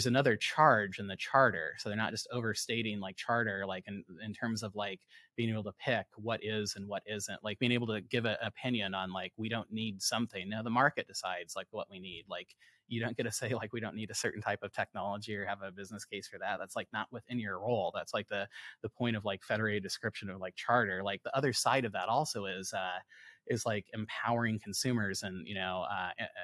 another charge in the charter. So they're not just overstating like charter, like in terms of like being able to pick what is and what isn't, like being able to give an opinion on like, we don't need something. Now the market decides like what we need. Like you don't get to say like, we don't need a certain type of technology or have a business case for that. That's like not within your role. That's like the point of like federated description of like charter. Like the other side of that also is like empowering consumers and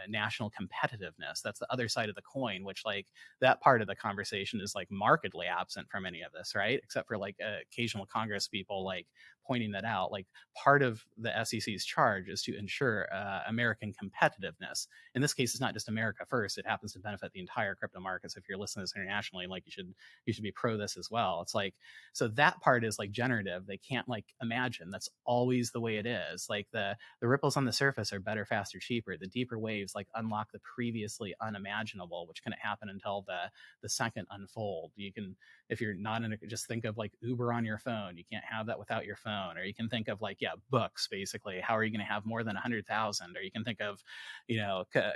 national competitiveness. That's the other side of the coin, which like that part of the conversation is like markedly absent from any of this, right? Except for like occasional Congress people like pointing that out. Like part of the SEC's charge is to ensure American competitiveness. In this case, it's not just America first. It happens to benefit the entire crypto markets. If you're listening to this internationally, like you should be pro this as well. It's like, so that part is like generative. They can't like imagine that's always the way it is. Like the ripples on the surface are better, faster, cheaper. The deeper waves like unlock the previously unimaginable, which couldn't happen until the second unfold. You can, if you're not in a, just think of like Uber on your phone. You can't have that without your phone. Or you can think of like, yeah, books basically. How are you going to have more than 100,000? Or you can think of,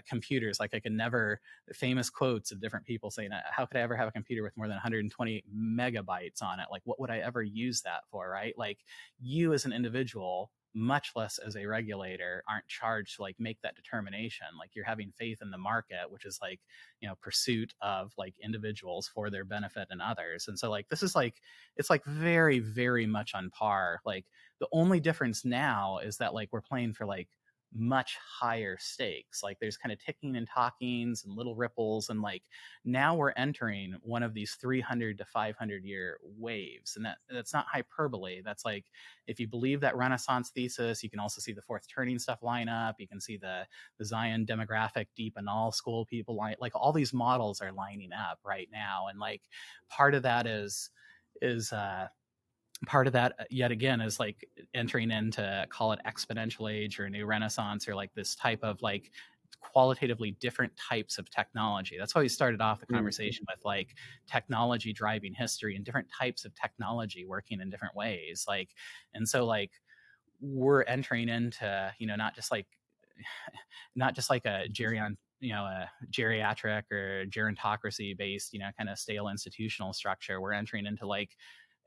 computers. Like I could never, famous quotes of different people saying, how could I ever have a computer with more than 120 megabytes on it? Like, what would I ever use that for? Right? Like you as an individual, much less as a regulator, aren't charged to like make that determination. Like you're having faith in the market, which is like, pursuit of like individuals for their benefit and others. And so like, this is like, it's like very, very much on par. Like the only difference now is that like we're playing for like much higher stakes. Like there's kind of ticking and talkings and little ripples, and like now we're entering one of these 300 to 500 year waves, and that's not hyperbole. That's like, if you believe that Renaissance thesis, you can also see the fourth turning stuff line up. You can see the Zion demographic deep and all school people line, like all these models are lining up right now. And like part of that is part of that yet again is like entering into, call it exponential age or a new renaissance, or like this type of like qualitatively different types of technology. That's why we started off the conversation with like technology driving history and different types of technology working in different ways. Like, and so like we're entering into, not just like a a geriatric or gerontocracy based, kind of stale institutional structure. We're entering into like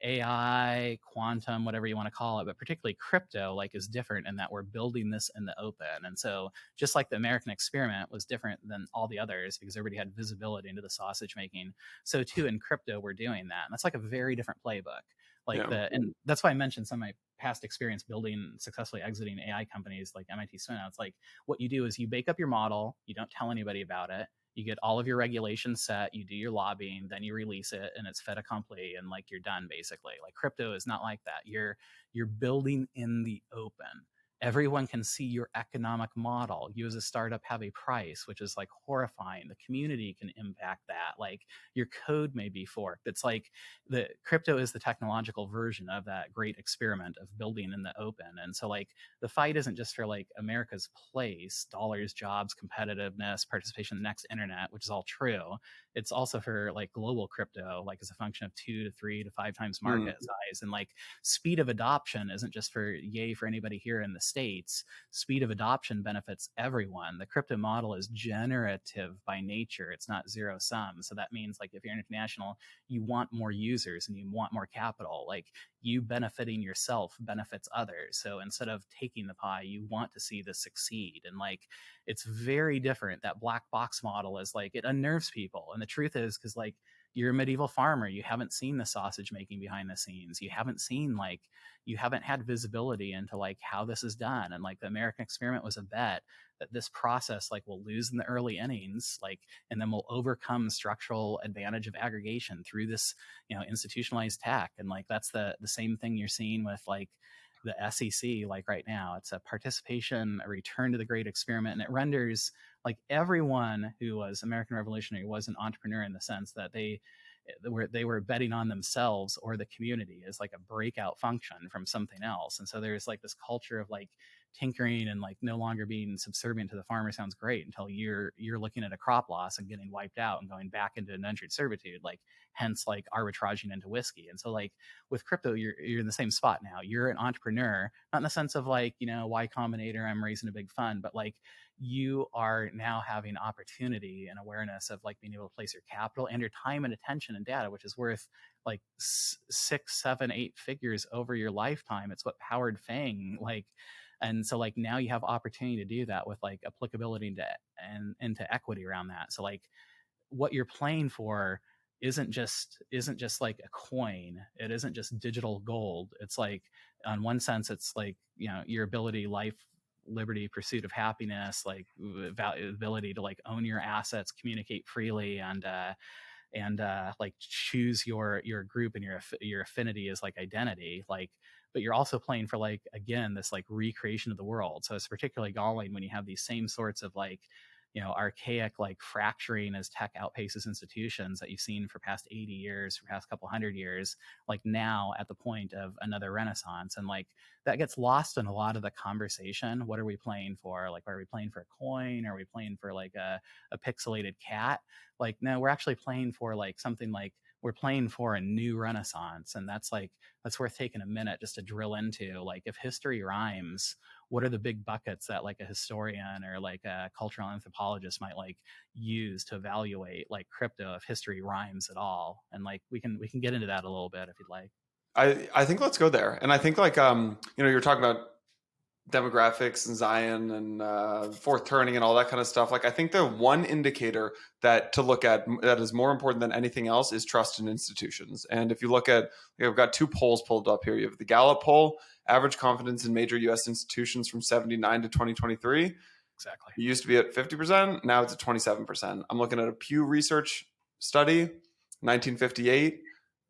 AI, quantum, whatever you want to call it, but particularly crypto, like, is different in that we're building this in the open. And so just like the American experiment was different than all the others because everybody had visibility into the sausage making, so too in crypto we're doing that. And that's like a very different playbook. And that's why I mentioned some of my past experience building, successfully exiting AI companies like MIT spinouts. Like, what you do is you bake up your model, you don't tell anybody about it, you get all of your regulations set, you do your lobbying, then you release it, and it's fait accompli, and like you're done basically. Like, crypto is not like that. You're building in the open. Everyone can see your economic model. You as a startup have a price, which is like horrifying. The community can impact that. Like, your code may be forked. It's like the crypto is the technological version of that great experiment of building in the open. And so like the fight isn't just for like America's place, dollars, jobs, competitiveness, participation in the next internet, which is all true. It's also for like global crypto, like as a function of 2 to 3 to 5 times market size. And like speed of adoption isn't just for yay for anybody here in the States. Speed of adoption benefits everyone. The crypto model is generative by nature. It's not zero sum. So that means like if you're international, you want more users and you want more capital. Like, you benefiting yourself benefits others. So instead of taking the pie, you want to see this succeed. And like, it's very different. That black box model is like, it unnerves people. And the truth is, because like, you're a medieval farmer, you haven't seen the sausage making behind the scenes. You haven't had visibility into like how this is done. And like the American experiment was a bet that this process like will lose in the early innings, like, and then we'll overcome structural advantage of aggregation through this, institutionalized tech. And like, that's the same thing you're seeing with like the SEC, like right now. It's a participation, a return to the great experiment, and it renders like everyone who was American Revolutionary was an entrepreneur in the sense that they were betting on themselves or the community as like a breakout function from something else. And so there's like this culture of like tinkering and like no longer being subservient to the farmer sounds great until you're looking at a crop loss and getting wiped out and going back into indentured servitude, like hence like arbitraging into whiskey. And so like with crypto, you're in the same spot now. You're an entrepreneur, not in the sense of like, Y Combinator, I'm raising a big fund, but like you are now having opportunity and awareness of like being able to place your capital and your time and attention and data, which is worth like 6, 7, 8 figures over your lifetime. It's what powered Fang. Like, and so like now you have opportunity to do that with like applicability into equity around that. So like what you're playing for isn't just like a coin. It isn't just digital gold. It's like, on one sense, it's like, your ability, life, liberty, pursuit of happiness, like ability to like own your assets, communicate freely, and like choose your group and your affinity as like identity. Like, but you're also playing for like, again, this like recreation of the world. So it's particularly galling when you have these same sorts of like, archaic like fracturing as tech outpaces institutions that you've seen for past 80 years, for past couple 100 years, like now at the point of another renaissance. And like that gets lost in a lot of the conversation. What are we playing for? Like, are we playing for a coin? Are we playing for like a pixelated cat? Like, no, we're actually playing for like something like, we're playing for a new renaissance. And that's worth taking a minute just to drill into. Like, if history rhymes, what are the big buckets that like a historian or like a cultural anthropologist might like use to evaluate like crypto, if history rhymes at all? And like we can get into that a little bit if you'd like. I think let's go there. And I think like you're talking about demographics and Zion and fourth turning and all that kind of stuff. Like, I think the one indicator that to look at that is more important than anything else is trust in institutions. And if you look at, I've got 2 polls pulled up here. You have the Gallup poll, average confidence in major U.S. institutions from 79 to 2023. Exactly. It used to be at 50%. Now it's at 27%. I'm looking at a Pew Research study, 1958.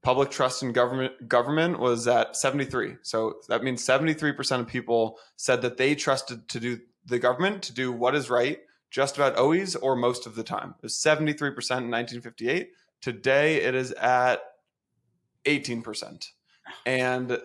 Public trust in government was at 73. So that means 73% of people said that they trusted the government to do what is right just about always or most of the time. It was 73% in 1958. Today it is at 18%. And,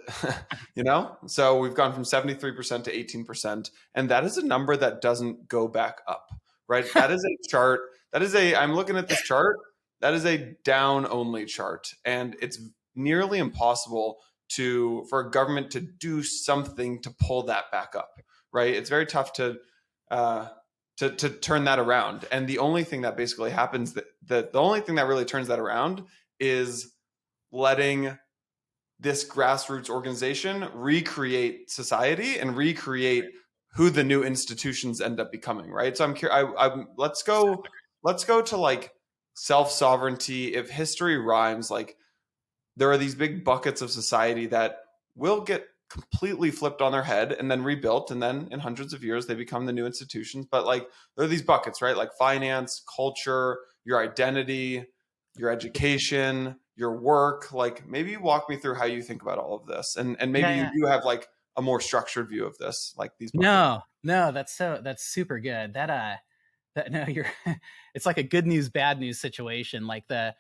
so we've gone from 73% to 18%. And that is a number that doesn't go back up, right? That is a chart. I'm looking at this chart. That is a down only chart. And it's nearly impossible for a government to do something to pull that back up, right? It's very tough to turn that around. And the only thing that basically happens, the only thing that really turns that around is letting this grassroots organization recreate society and recreate who the new institutions end up becoming, right? So I'm curious. Let's go to like self sovereignty. If history rhymes, like there are these big buckets of society that will get completely flipped on their head and then rebuilt, and then in hundreds of years they become the new institutions. But like there are these buckets, right? Like finance, culture, your identity, your education, your work. Like maybe walk me through how you think about all of this, and maybe Yeah, you yeah. do have like a more structured view of this, like these buckets. No, that's super good. No, you're it's like a good news, bad news situation. Like the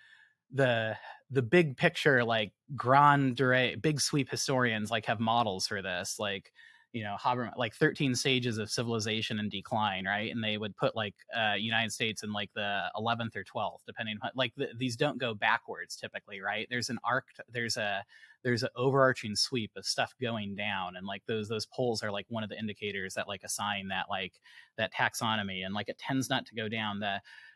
the big picture, like grand durée, big sweep historians like have models for this, like like 13 stages of civilization and decline, right? And they would put like United States in like the 11th or 12th, depending on like these don't go backwards typically, right? There's an arc, there's an overarching sweep of stuff going down, and like those poles are like one of the indicators that like assign that like that taxonomy, and like it tends not to go down.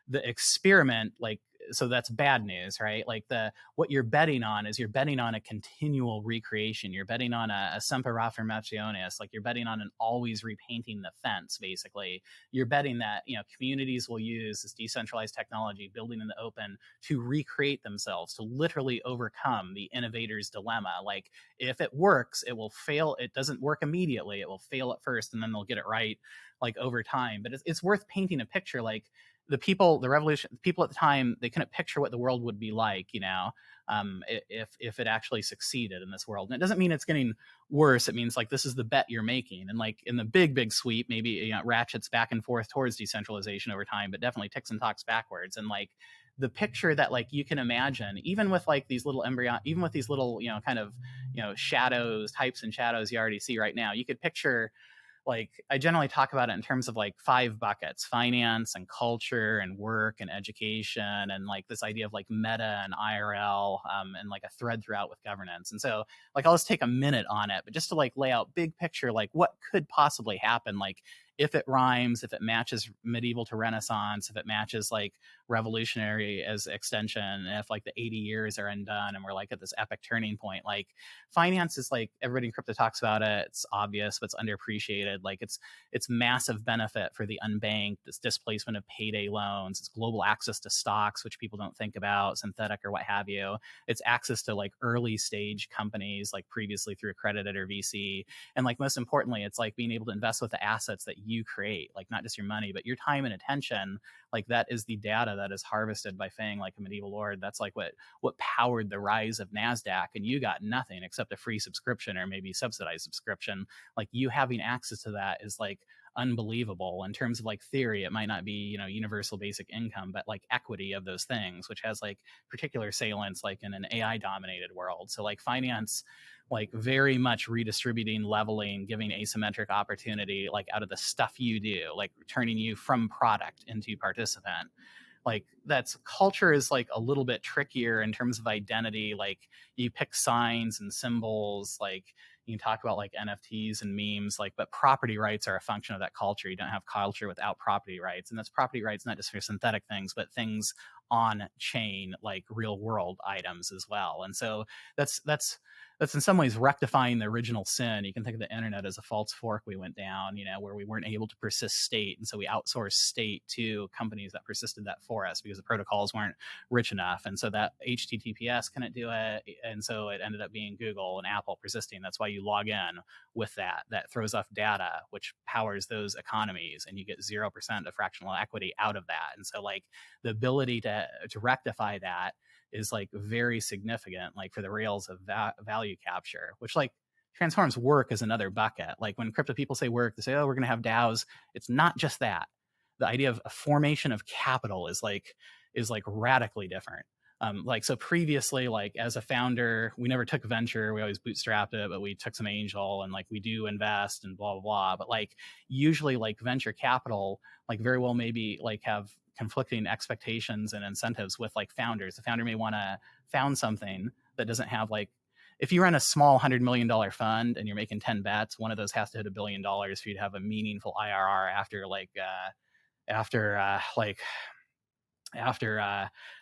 The experiment, like, so that's bad news, right? Like what you're betting on is you're betting on a continual recreation. You're betting on a semper affirmationis, like you're betting on an always repainting the fence. Basically, you're betting that communities will use this decentralized technology, building in the open, to recreate themselves, to literally overcome the innovator's dilemma. Like if it works, it will fail. It doesn't work immediately. It will fail at first, and then they'll get it right, like over time. But it's worth painting a picture. Like the revolution, the people at the time, they couldn't picture what the world would be like, if it actually succeeded in this world. And it doesn't mean it's getting worse. It means like this is the bet you're making. And like in the big sweep, maybe it ratchets back and forth towards decentralization over time, but definitely ticks and talks backwards. And like the picture that like you can imagine, even with like these little even with these little kind of shadows, types and shadows you already see right now, you could picture, like I generally talk about it in terms of like 5 buckets: finance and culture and work and education, and like this idea of like meta and IRL, and like a thread throughout with governance. And so like I'll just take a minute on it, but just to like lay out big picture, like what could possibly happen, like if it rhymes, if it matches medieval to Renaissance, if it matches like revolutionary as extension, if like the 80 years are undone and we're like at this epic turning point. Like finance is like, everybody in crypto talks about it, it's obvious, but it's underappreciated. Like it's massive benefit for the unbanked, it's displacement of payday loans, it's global access to stocks, which people don't think about, synthetic or what have you. It's access to like early stage companies, like previously through accredited or VC. And like most importantly, it's like being able to invest with the assets that you create, like not just your money, but your time and attention. Like that is the data that is harvested by Fang, like a medieval lord. That's like what powered the rise of NASDAQ. And you got nothing except a free subscription or maybe subsidized subscription. Like you having access to that is like unbelievable. In terms of like theory, it might not be universal basic income, but like equity of those things, which has like particular salience like in an AI dominated world. So like finance, like very much redistributing, leveling, giving asymmetric opportunity, like out of the stuff you do, like turning you from product into participant. Like that's culture is like a little bit trickier in terms of identity. Like you pick signs and symbols, like you can talk about like NFTs and memes, like, but property rights are a function of that culture. You don't have culture without property rights. And that's property rights not just for synthetic things, but things on chain, like real world items as well. And so that's in some ways rectifying the original sin. You can think of the internet as a false fork we went down, where we weren't able to persist state. And so we outsourced state to companies that persisted that for us because the protocols weren't rich enough. And so that HTTPS couldn't do it. And so it ended up being Google and Apple persisting. That's why you log in with that throws off data, which powers those economies. And you get 0% of fractional equity out of that. And so like the ability to rectify that is like very significant, like for the rails of value capture, which like transforms work as another bucket. Like when crypto people say work, they say, oh, we're going to have DAOs. It's not just that. The idea of a formation of capital is like radically different. Like, so previously, like as a founder, we never took venture. We always bootstrapped it, but we took some angel and like we do invest and blah, blah, blah. But like usually like venture capital, like very well maybe like have conflicting expectations and incentives with like founders. The founder may want to found something that doesn't have like, if you run a small $100 million fund and you're making 10 bets, one of those has to hit $1 billion for you to have a meaningful IRR after like after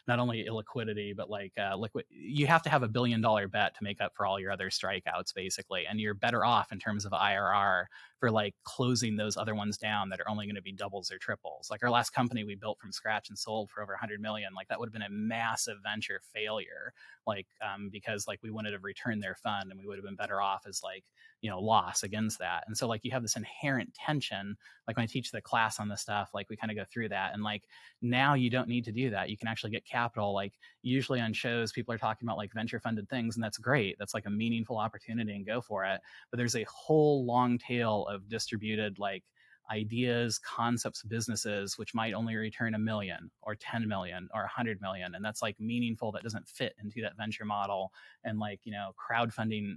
not only illiquidity but like liquid. You have to have $1 billion bet to make up for all your other strikeouts basically, and you're better off in terms of IRR for like closing those other ones down that are only going to be doubles or triples. Like our last company we built from scratch and sold for over 100 million, like that would have been a massive venture failure, like because like we wouldn't have returned their fund and we would have been better off as like, you know, loss against that. And so like you have this inherent tension. Like when I teach the class on this stuff, like we kind of go through that, and like now you don't need to do that. You can actually get capital. Like usually on shows, people are talking about like venture funded things, and that's great. That's like a meaningful opportunity and go for it. But there's a whole long tail of distributed like ideas, concepts, businesses, which might only return 1 million or 10 million or 100 million. And that's like meaningful. That doesn't fit into that venture model. And like, you know, crowdfunding,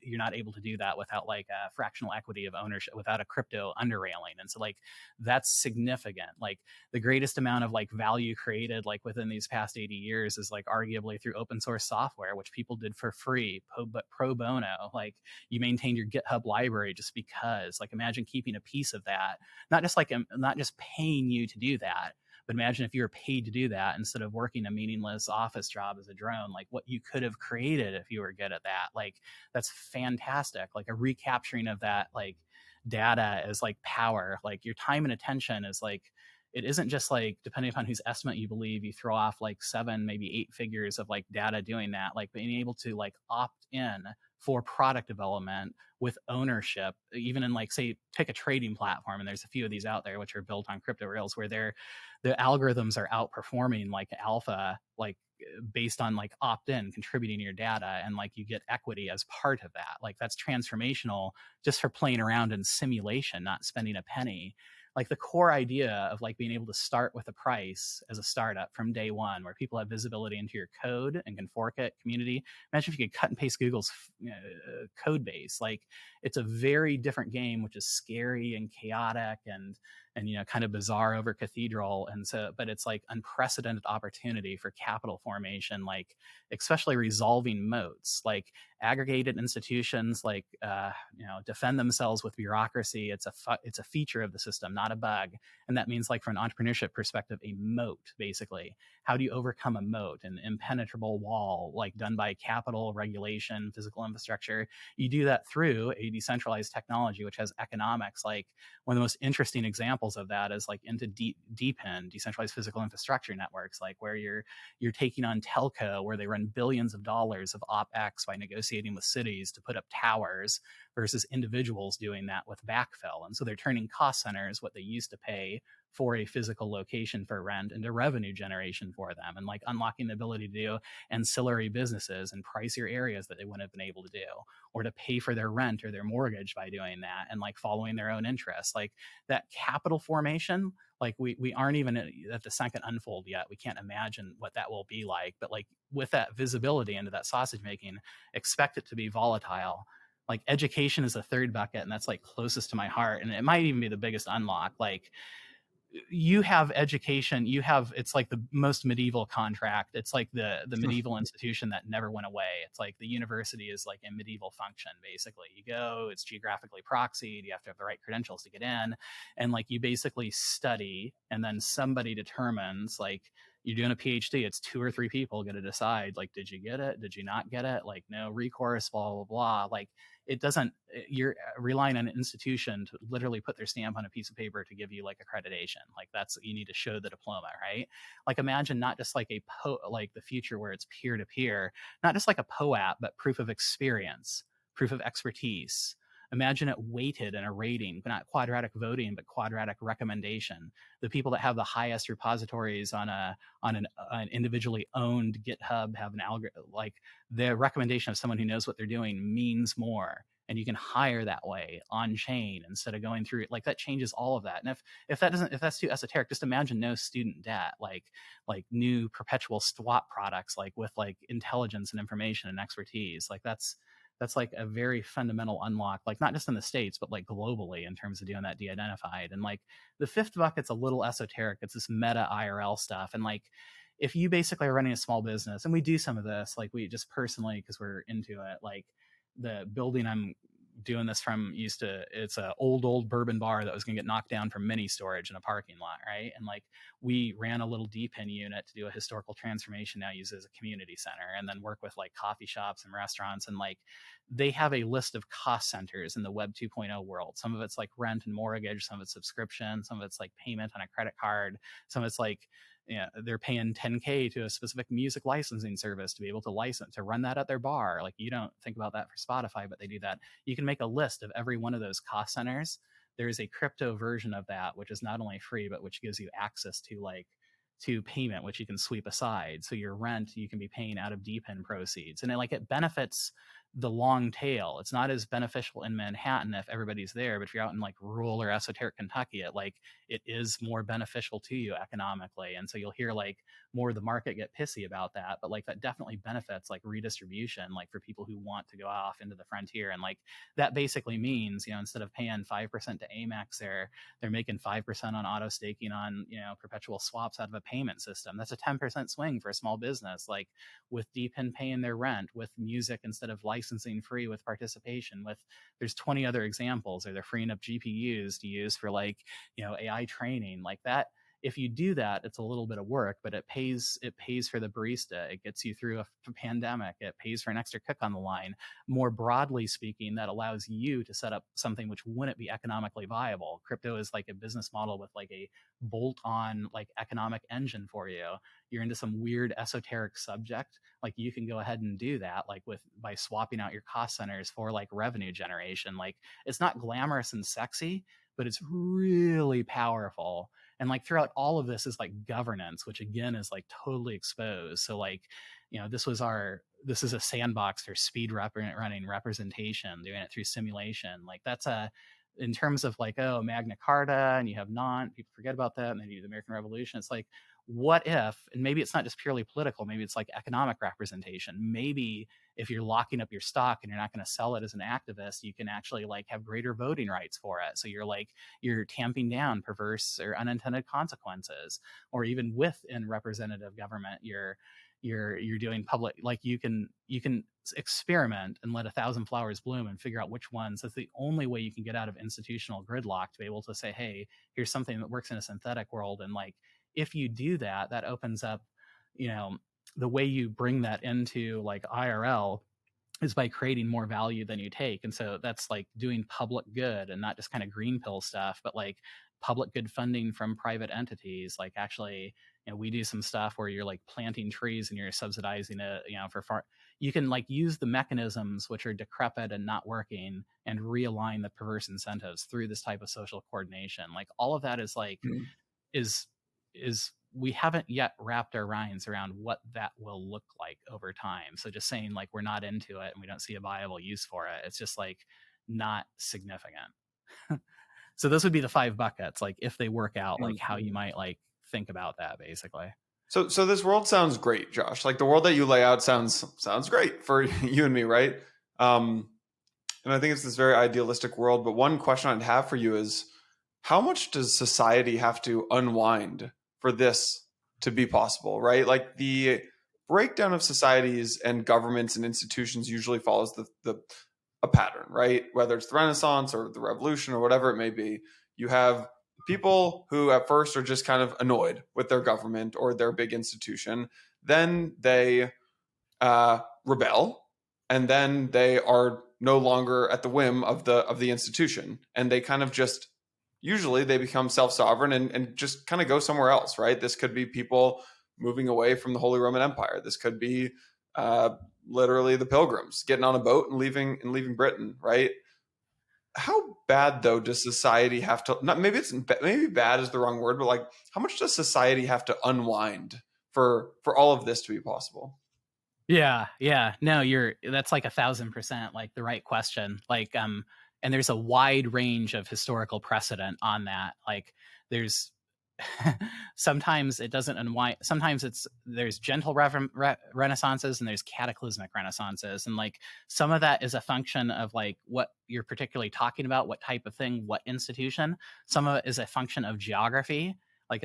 you're not able to do that without like a fractional equity of ownership, without a crypto underrailing. And so like, that's significant. Like the greatest amount of like value created like within these past 80 years is like arguably through open source software, which people did for free, but pro bono. Like you maintained your GitHub library just because. Like imagine keeping a piece of that, not just paying you to do that, but imagine if you were paid to do that instead of working a meaningless office job as a drone, like what you could have created if you were good at that. Like that's fantastic. Like a recapturing of that like data is like power. Like your time and attention is like, it isn't just like, depending upon whose estimate you believe, you throw off like 7 maybe 8 figures of like data doing that. Like being able to like opt in for product development with ownership, even in like, say, pick a trading platform, and there's a few of these out there which are built on crypto rails where the algorithms are outperforming like alpha, like based on like opt-in contributing your data, and like you get equity as part of that. Like that's transformational just for playing around in simulation, not spending a penny. Like the core idea of like being able to start with a price as a startup from day one, where people have visibility into your code and can fork it, community. Imagine if you could cut and paste Google's code base. Like it's a very different game, which is scary and chaotic and you know kind of bizarre over cathedral. And so, but it's like unprecedented opportunity for capital formation, like especially resolving moats. Like aggregated institutions like you know defend themselves with bureaucracy. It's a feature of the system, not a bug. And that means like from an entrepreneurship perspective, a moat. Basically, how do you overcome a moat, an impenetrable wall, like done by capital, regulation, physical infrastructure? You do that through a decentralized technology which has economics. Like one of the most interesting examples of that is like into DePIN, decentralized physical infrastructure networks, like where you're taking on telco, where they run billions of dollars of OpEx by negotiating with cities to put up towers versus individuals doing that with backfill. And so they're turning cost centers, what they used to pay for a physical location for rent, into revenue generation for them, and like unlocking the ability to do ancillary businesses and pricier areas that they wouldn't have been able to do, or to pay for their rent or their mortgage by doing that, and like following their own interests. Like that capital formation, like we aren't even at the second unfold yet. We can't imagine what that will be like, but like with that visibility into that sausage making, expect it to be volatile. Like education is a third bucket, and that's like closest to my heart, and it might even be the biggest unlock. Like you have education, you have, it's like the most medieval contract. It's like the medieval institution that never went away. It's like the university is like a medieval function. Basically you go, it's geographically proxied, you have to have the right credentials to get in, and like you basically study, and then somebody determines, like you're doing a PhD, it's 2 or 3 people going to decide, like, did you get it, did you not get it, like no recourse, blah blah blah. Like it doesn't, you're relying on an institution to literally put their stamp on a piece of paper to give you like accreditation. Like that's, you need to show the diploma, right? Like imagine not just like like the future where it's peer to peer, not just like a POAP, but proof of experience, proof of expertise. Imagine it weighted in a rating, but not quadratic voting, but quadratic recommendation. The people that have the highest repositories on an individually owned GitHub have an algorithm. Like the recommendation of someone who knows what they're doing means more. and you can hire that way on chain instead of going through, like, that changes all of that. And if that's too esoteric, just imagine no student debt, like new perpetual swap products, like with like intelligence and information and expertise. Like that's like a very fundamental unlock, like not just in the States, but like globally in terms of doing that de-identified. And like the fifth bucket's a little esoteric. It's this meta IRL stuff. And like, if you basically are running a small business, and we do some of this, like we just personally, because we're into it, like the building I'm doing this from it's a old bourbon bar that was going to get knocked down from mini storage in a parking lot, right? And like we ran a little DPIN unit to do a historical transformation, now used as a community center, and then work with like coffee shops and restaurants. And like they have a list of cost centers in the Web 2.0 world. Some of it's like rent and mortgage, some of it's subscription, some of it's like payment on a credit card, some of it's like, yeah, they're paying 10K to a specific music licensing service to be able to license to run that at their bar. Like you don't think about that for Spotify, but they do that. You can make a list of every one of those cost centers. There is a crypto version of that, which is not only free, but which gives you access to payment, which you can sweep aside. So your rent, you can be paying out of DPIN proceeds. And it benefits the long tail. It's not as beneficial in Manhattan if everybody's there, but if you're out in like rural or esoteric Kentucky, it is more beneficial to you economically. And so you'll hear like more of the market get pissy about that, but like that definitely benefits like redistribution, like for people who want to go off into the frontier. And like that basically means, instead of paying 5% to Amex, they're making 5% on auto staking on, perpetual swaps out of a payment system. That's a 10% swing for a small business, like with DPIN paying their rent, with music instead of licensing free with participation, with there's 20 other examples, or they're freeing up GPUs to use for like, AI training like that. If you do that, it's a little bit of work, but it pays for the barista. It gets you through a pandemic. It pays for an extra cook on the line. More broadly speaking, that allows you to set up something which wouldn't be economically viable. Crypto is like a business model with like a bolt-on like economic engine for you. You're into some weird esoteric subject, like you can go ahead and do that, like by swapping out your cost centers for like revenue generation. Like it's not glamorous and sexy, but it's really powerful. And like throughout all of this is like governance, which again is like totally exposed. So like, this is a sandbox for speed running representation, doing it through simulation. Like that's in terms of like, oh, Magna Carta, and you have people forget about that, and then you do the American Revolution. It's like, what if, and maybe it's not just purely political, maybe it's like economic representation. Maybe if you're locking up your stock and you're not going to sell it as an activist, you can actually like have greater voting rights for it. So you're tamping down perverse or unintended consequences. Or even within representative government, you're doing public, like you can experiment and let 1,000 flowers bloom and figure out which ones. That's the only way you can get out of institutional gridlock, to be able to say, hey, here's something that works in a synthetic world. And like if you do that, that opens up, the way you bring that into like IRL is by creating more value than you take. And so that's like doing public good, and not just kind of green pill stuff, but like public good funding from private entities. Like actually, we do some stuff where you're like planting trees and you're subsidizing it, you can like use the mechanisms which are decrepit and not working and realign the perverse incentives through this type of social coordination. Like all of that is like, is we haven't yet wrapped our minds around what that will look like over time. So just saying like we're not into it and we don't see a viable use for it, it's just like not significant. So those would be the 5 buckets, like if they work out, like how you might like think about that basically. So this world sounds great, Josh. Like the world that you lay out sounds great for you and me, right? And I think it's this very idealistic world. But one question I'd have for you is, how much does society have to unwind for this to be possible, right? Like the breakdown of societies and governments and institutions usually follows a pattern, right? Whether it's the Renaissance or the Revolution or whatever it may be, you have people who at first are just kind of annoyed with their government or their big institution. Then they rebel, and then they are no longer at the whim of the institution, and they kind of just usually they become self-sovereign and just kind of go somewhere else, right? This could be people moving away from the Holy Roman Empire. This could be literally the Pilgrims getting on a boat and leaving Britain, right? How bad though does society have to? Not maybe bad is the wrong word, but like how much does society have to unwind for all of this to be possible? Yeah. No, that's like 1,000% like the right question. And there's a wide range of historical precedent on that. Like, there's sometimes it doesn't unwind. Sometimes there's gentle renaissances and there's cataclysmic renaissances, and like some of that is a function of like what you're particularly talking about, what type of thing, what institution. Some of it is a function of geography, like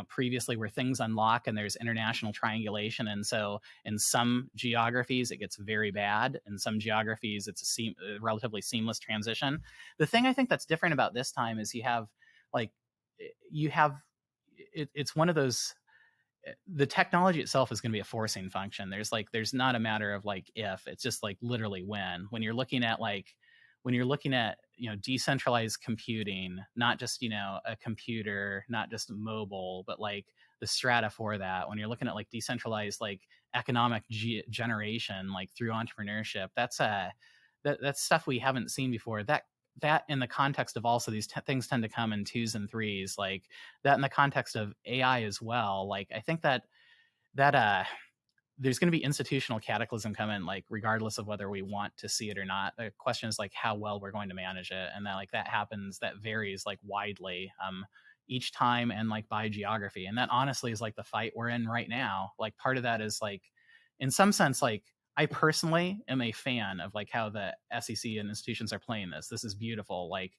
previously where things unlock and there's international triangulation, and so in some geographies it gets very bad. In some geographies it's a relatively seamless transition. The thing I think that's different about this time is like you have it's one of those. The technology itself is going to be a forcing function. There's not a matter of like if, it's just like literally when you're looking at decentralized computing, not just a computer, not just mobile, but like the strata for that. When you're looking at like decentralized like economic generation, like through entrepreneurship, that's stuff we haven't seen before. That in the context of also these things tend to come in twos and threes, like that in the context of AI as well. Like I think that there's going to be institutional cataclysm coming, like regardless of whether we want to see it or not. The question is like how well we're going to manage it, and that varies like widely each time, and like by geography. And that honestly is like the fight we're in right now. Like part of that is like, in some sense, like I personally am a fan of like how the SEC and institutions are playing this. This is beautiful. Like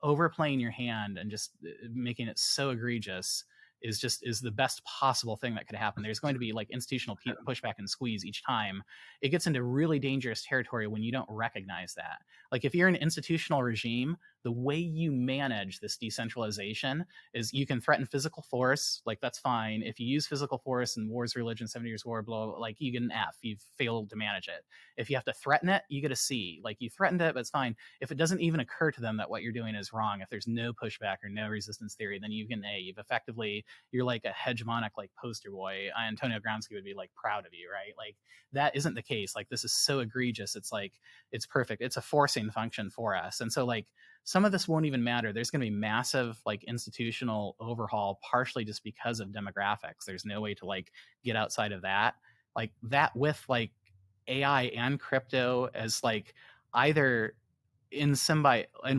overplaying your hand and just making it so egregious is the best possible thing that could happen. There's going to be like institutional pushback and squeeze each time. It gets into really dangerous territory when you don't recognize that. Like if you're an institutional regime, the way you manage this decentralization is you can threaten physical force, like that's fine. If you use physical force in wars, religion, 70 Years War, blah, blah, like you get an F. You've failed to manage it. If you have to threaten it, you get a C. Like you threatened it, but it's fine. If it doesn't even occur to them that what you're doing is wrong, if there's no pushback or no resistance theory, then you get an A. You're like a hegemonic like poster boy. Antonio Gramsci would be like proud of you, right? Like that isn't the case. Like this is so egregious. It's like it's perfect. It's a forcing function for us. And so like some of this won't even matter. There's going to be massive like institutional overhaul, partially just because of demographics. There's no way to like get outside of that. Like that with like AI and crypto as like either in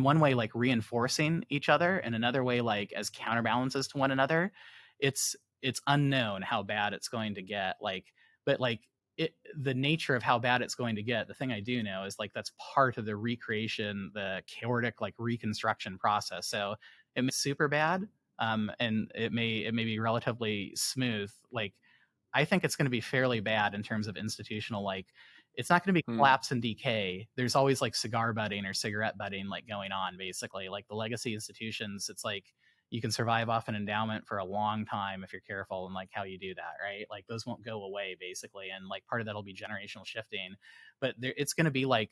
one way like reinforcing each other, and another way like as counterbalances to one another. It's unknown how bad it's going to get. But like the nature of how bad it's going to get, the thing I do know is like that's part of the recreation, the chaotic like reconstruction process. So it may be super bad, and it may be relatively smooth. Like I think it's going to be fairly bad in terms of institutional, like it's not going to be collapse and decay. There's always like cigar butting or cigarette butting like going on, basically. Like the legacy institutions, it's like you can survive off an endowment for a long time if you're careful, and like how you do that, right? Like those won't go away, basically. And like part of that'll be generational shifting. But it's going to be like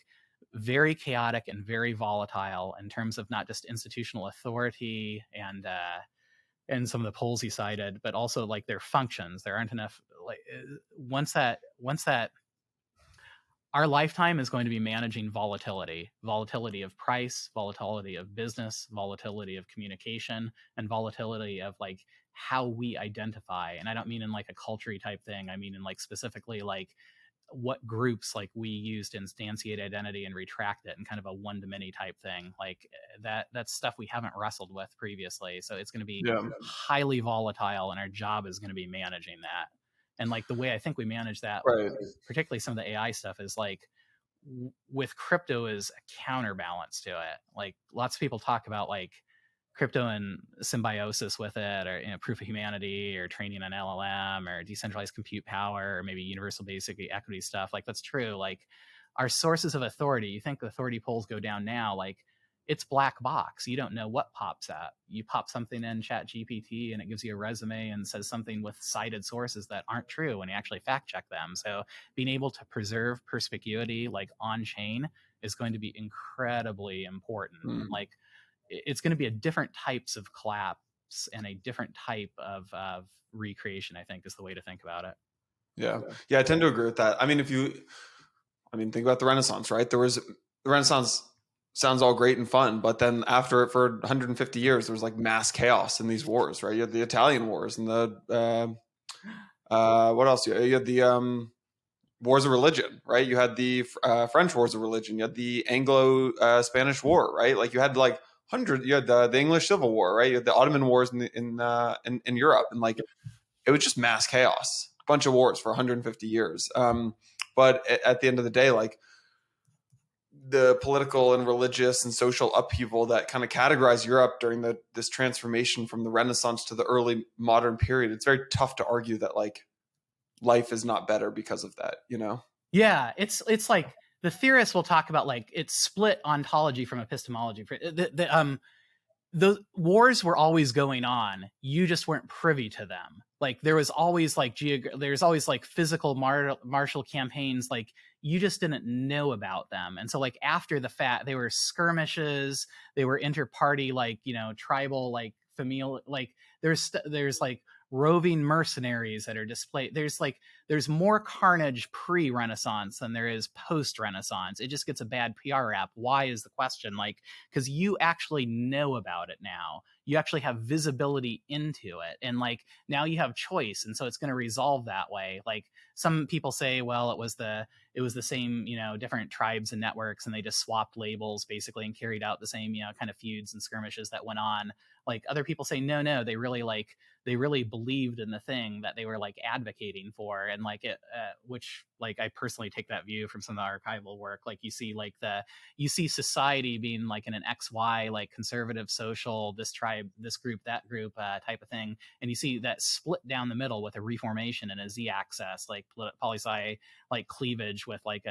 very chaotic and very volatile in terms of not just institutional authority and some of the polls he cited, but also like their functions. There aren't enough like once that our lifetime is going to be managing volatility of price, volatility of business, volatility of communication, and volatility of like how we identify. And I don't mean in like a culture type thing. I mean in like specifically like what groups like we use to instantiate identity and retract it, and kind of a one to many type thing. Like that's stuff we haven't wrestled with previously. So it's going to be highly volatile, and our job is going to be managing that. And like the way I think we manage that, Right. particularly some of the AI stuff, is like with crypto is a counterbalance to it. Like lots of people talk about like crypto and symbiosis with it, or proof of humanity, or training on LLM, or decentralized compute power, or maybe universal basic equity stuff. Like that's true. Like our sources of authority, you think the authority polls go down now, like it's black box. You don't know what pops up. You pop something in Chat GPT and it gives you a resume and says something with cited sources that aren't true when you actually fact check them. So being able to preserve perspicuity like on chain is going to be incredibly important. Like it's going to be a different types of collapse and a different type of recreation, I think is the way to think about it. Yeah. I tend to agree with that. I mean, think about the Renaissance, right? The Renaissance sounds all great and fun, but then after it for 150 years, there was like mass chaos in these wars, right? You had the Italian wars and the what else? You had the wars of religion, right? You had the French wars of religion. You had the Anglo-Spanish War, right? Like you had like hundred. You had the English Civil War, right? You had the Ottoman wars in Europe, and like it was just mass chaos, a bunch of wars for 150 years. But at the end of the day, like the political and religious and social upheaval that kind of categorized Europe during this transformation from the Renaissance to the early modern period, it's very tough to argue that like life is not better because of that, you know? Yeah, it's like the theorists will talk about like it's split ontology from epistemology. The wars were always going on. You just weren't privy to them. Like there was always like there's always like physical martial campaigns. Like you just didn't know about them. And so like after the fact, they were skirmishes. They were inter-party, like, you know, tribal, like familial, like there's like roving mercenaries that are displayed. There's more carnage pre-Renaissance than there is post-Renaissance. It just gets a bad PR rap. Why is the question? Like, because you actually know about it now. You actually have visibility into it. And like now you have choice. And so it's going to resolve that way. Like some people say, well, it was the same, you know, different tribes and networks, and they just swapped labels basically and carried out the same, you know, kind of feuds and skirmishes that went on. Like other people say, no, they really believed in the thing that they were like advocating for. And like it, which like I personally take that view from some of the archival work. Like you see society being like in an XY, like conservative, social, this tribe, this group, that group type of thing. And you see that split down the middle with a reformation and a Z axis, like poli-sci, like cleavage with like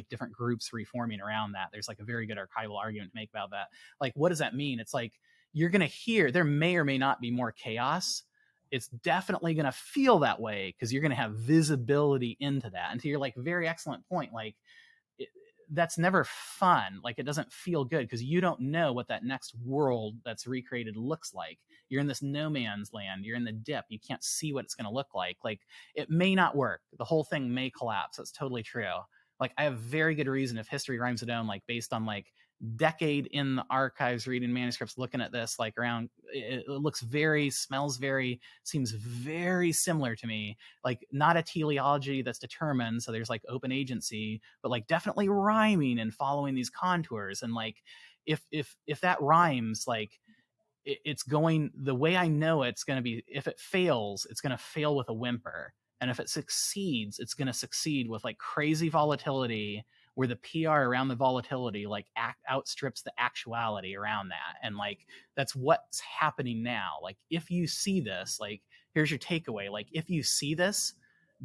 different groups reforming around that. There's like a very good archival argument to make about that. Like, what does that mean? It's like, you're going to hear there may or may not be more chaos. It's definitely going to feel that way because you're going to have visibility into that. And to your like very excellent point, like that's never fun. Like it doesn't feel good because you don't know what that next world that's recreated looks like. You're in this no man's land. You're in the dip. You can't see what it's going to look like. Like it may not work. The whole thing may collapse. That's totally true. Like I have very good reason, if history rhymes with own, like based on like decade in the archives, reading manuscripts, looking at this, like around, it looks very, smells very, seems very similar to me. Like not a teleology that's determined, so there's like open agency, but like definitely rhyming and following these contours. And like if that rhymes, like it's going the way I know it's going to be. If it fails, it's going to fail with a whimper. And if it succeeds, it's going to succeed with like crazy volatility where the PR around the volatility like outstrips the actuality around that. And like that's what's happening now. Like if you see this, like here's your takeaway. Like if you see this,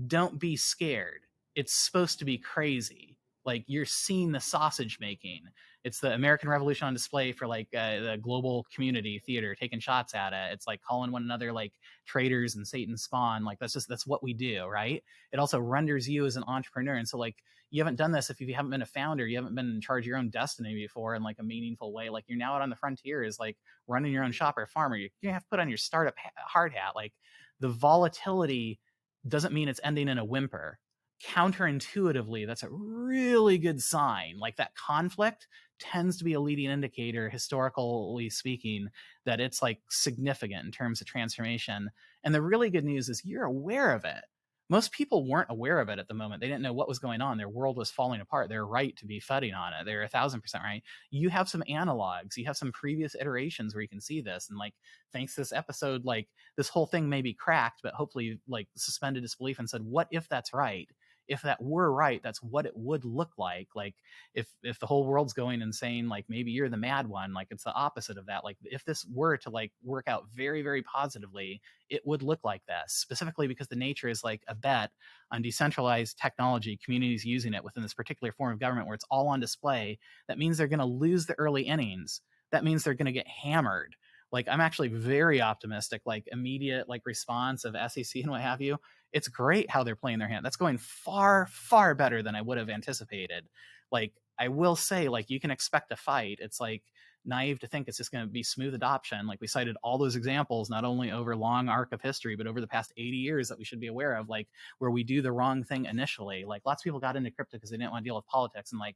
don't be scared. It's supposed to be crazy. Like you're seeing the sausage making. It's the American Revolution on display for like the global community theater taking shots at it. It's like calling one another like traitors and Satan's spawn. Like that's what we do, right? It also renders you as an entrepreneur. And so like you haven't done this if you haven't been a founder, you haven't been in charge of your own destiny before in like a meaningful way. Like you're now out on the frontier is like running your own shop or farmer. You have to put on your startup hard hat. Like the volatility doesn't mean it's ending in a whimper. Counterintuitively, that's a really good sign. Like that conflict tends to be a leading indicator, historically speaking, that it's like significant in terms of transformation. And the really good news is you're aware of it. Most people weren't aware of it at the moment. They didn't know what was going on. Their world was falling apart. They're right to be fretting on it. They're 1,000% right. You have some analogs. You have some previous iterations where you can see this. And like, thanks to this episode, like this whole thing may be cracked, but hopefully like suspended disbelief and said, what if that's right? If that were right, that's what it would look like. Like if the whole world's going insane, like maybe you're the mad one, like it's the opposite of that. Like if this were to like work out very, very positively, it would look like this, specifically because the nature is like a bet on decentralized technology, communities using it within this particular form of government where it's all on display. That means they're going to lose the early innings. That means they're going to get hammered. Like I'm actually very optimistic, like immediate like response of SEC and what have you. It's great how they're playing their hand. That's going far, far better than I would have anticipated. Like I will say, like you can expect a fight. It's like naive to think it's just going to be smooth adoption. Like we cited all those examples, not only over long arc of history, but over the past 80 years that we should be aware of, like where we do the wrong thing initially. Like lots of people got into crypto because they didn't want to deal with politics, and like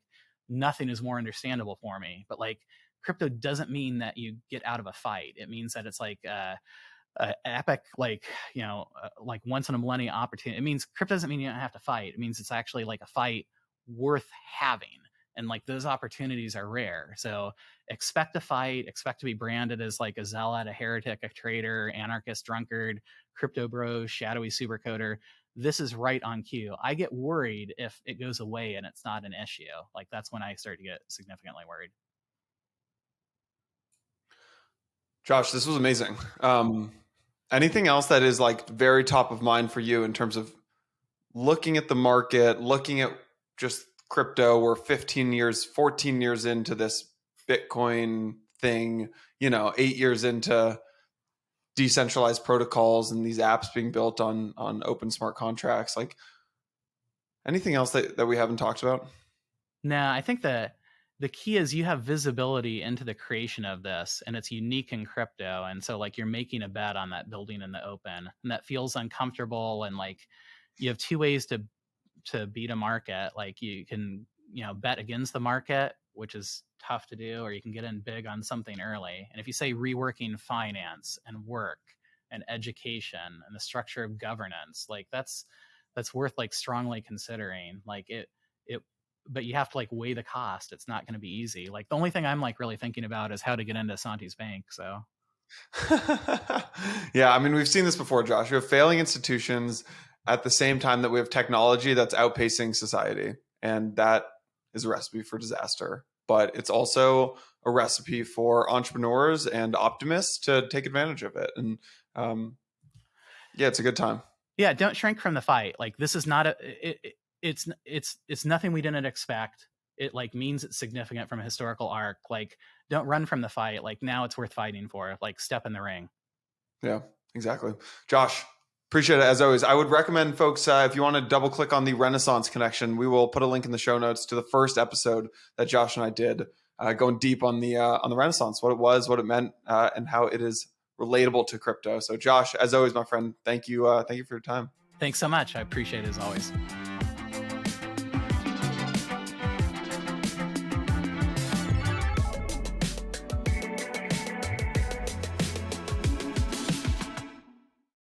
nothing is more understandable for me. But like crypto doesn't mean that you get out of a fight. It means that it's like epic, like, like once in a millennium opportunity. It means crypto doesn't mean you don't have to fight. It means it's actually like a fight worth having. And like those opportunities are rare. So expect to fight, expect to be branded as like a zealot, a heretic, a traitor, anarchist, drunkard, crypto bro, shadowy supercoder. This is right on cue. I get worried if it goes away and it's not an issue. Like that's when I start to get significantly worried. Josh, this was amazing. Anything else that is like very top of mind for you in terms of looking at the market, looking at just crypto? We're 15 years, 14 years into this Bitcoin thing, 8 years into decentralized protocols and these apps being built on open smart contracts. Like anything else that we haven't talked about? No, I think that the key is you have visibility into the creation of this, and it's unique in crypto. And so like you're making a bet on that building in the open, and that feels uncomfortable. And like you have two ways to beat a market. Like you can, bet against the market, which is tough to do, or you can get in big on something early. And if you say reworking finance and work and education and the structure of governance, like that's worth like strongly considering. Like it but you have to like weigh the cost. It's not going to be easy. Like the only thing I'm like really thinking about is how to get into Santi's bank. So Yeah, I mean, we've seen this before, Josh. We have failing institutions at the same time that we have technology that's outpacing society. And that is a recipe for disaster. But it's also a recipe for entrepreneurs and optimists to take advantage of it. And yeah, it's a good time. yeah, don't shrink from the fight. Like this is not it's nothing we didn't expect. It like means it's significant from a historical arc. Like don't run from the fight. Like now it's worth fighting for. Like step in the ring. Yeah, exactly. Josh, appreciate it as always. I would recommend folks, if you want to double click on the Renaissance connection, we will put a link in the show notes to the first episode that Josh and I did, going deep on the Renaissance, what it was, what it meant, and how it is relatable to crypto. So, Josh, as always, my friend, thank you for your time. Thanks so much. I appreciate it as always.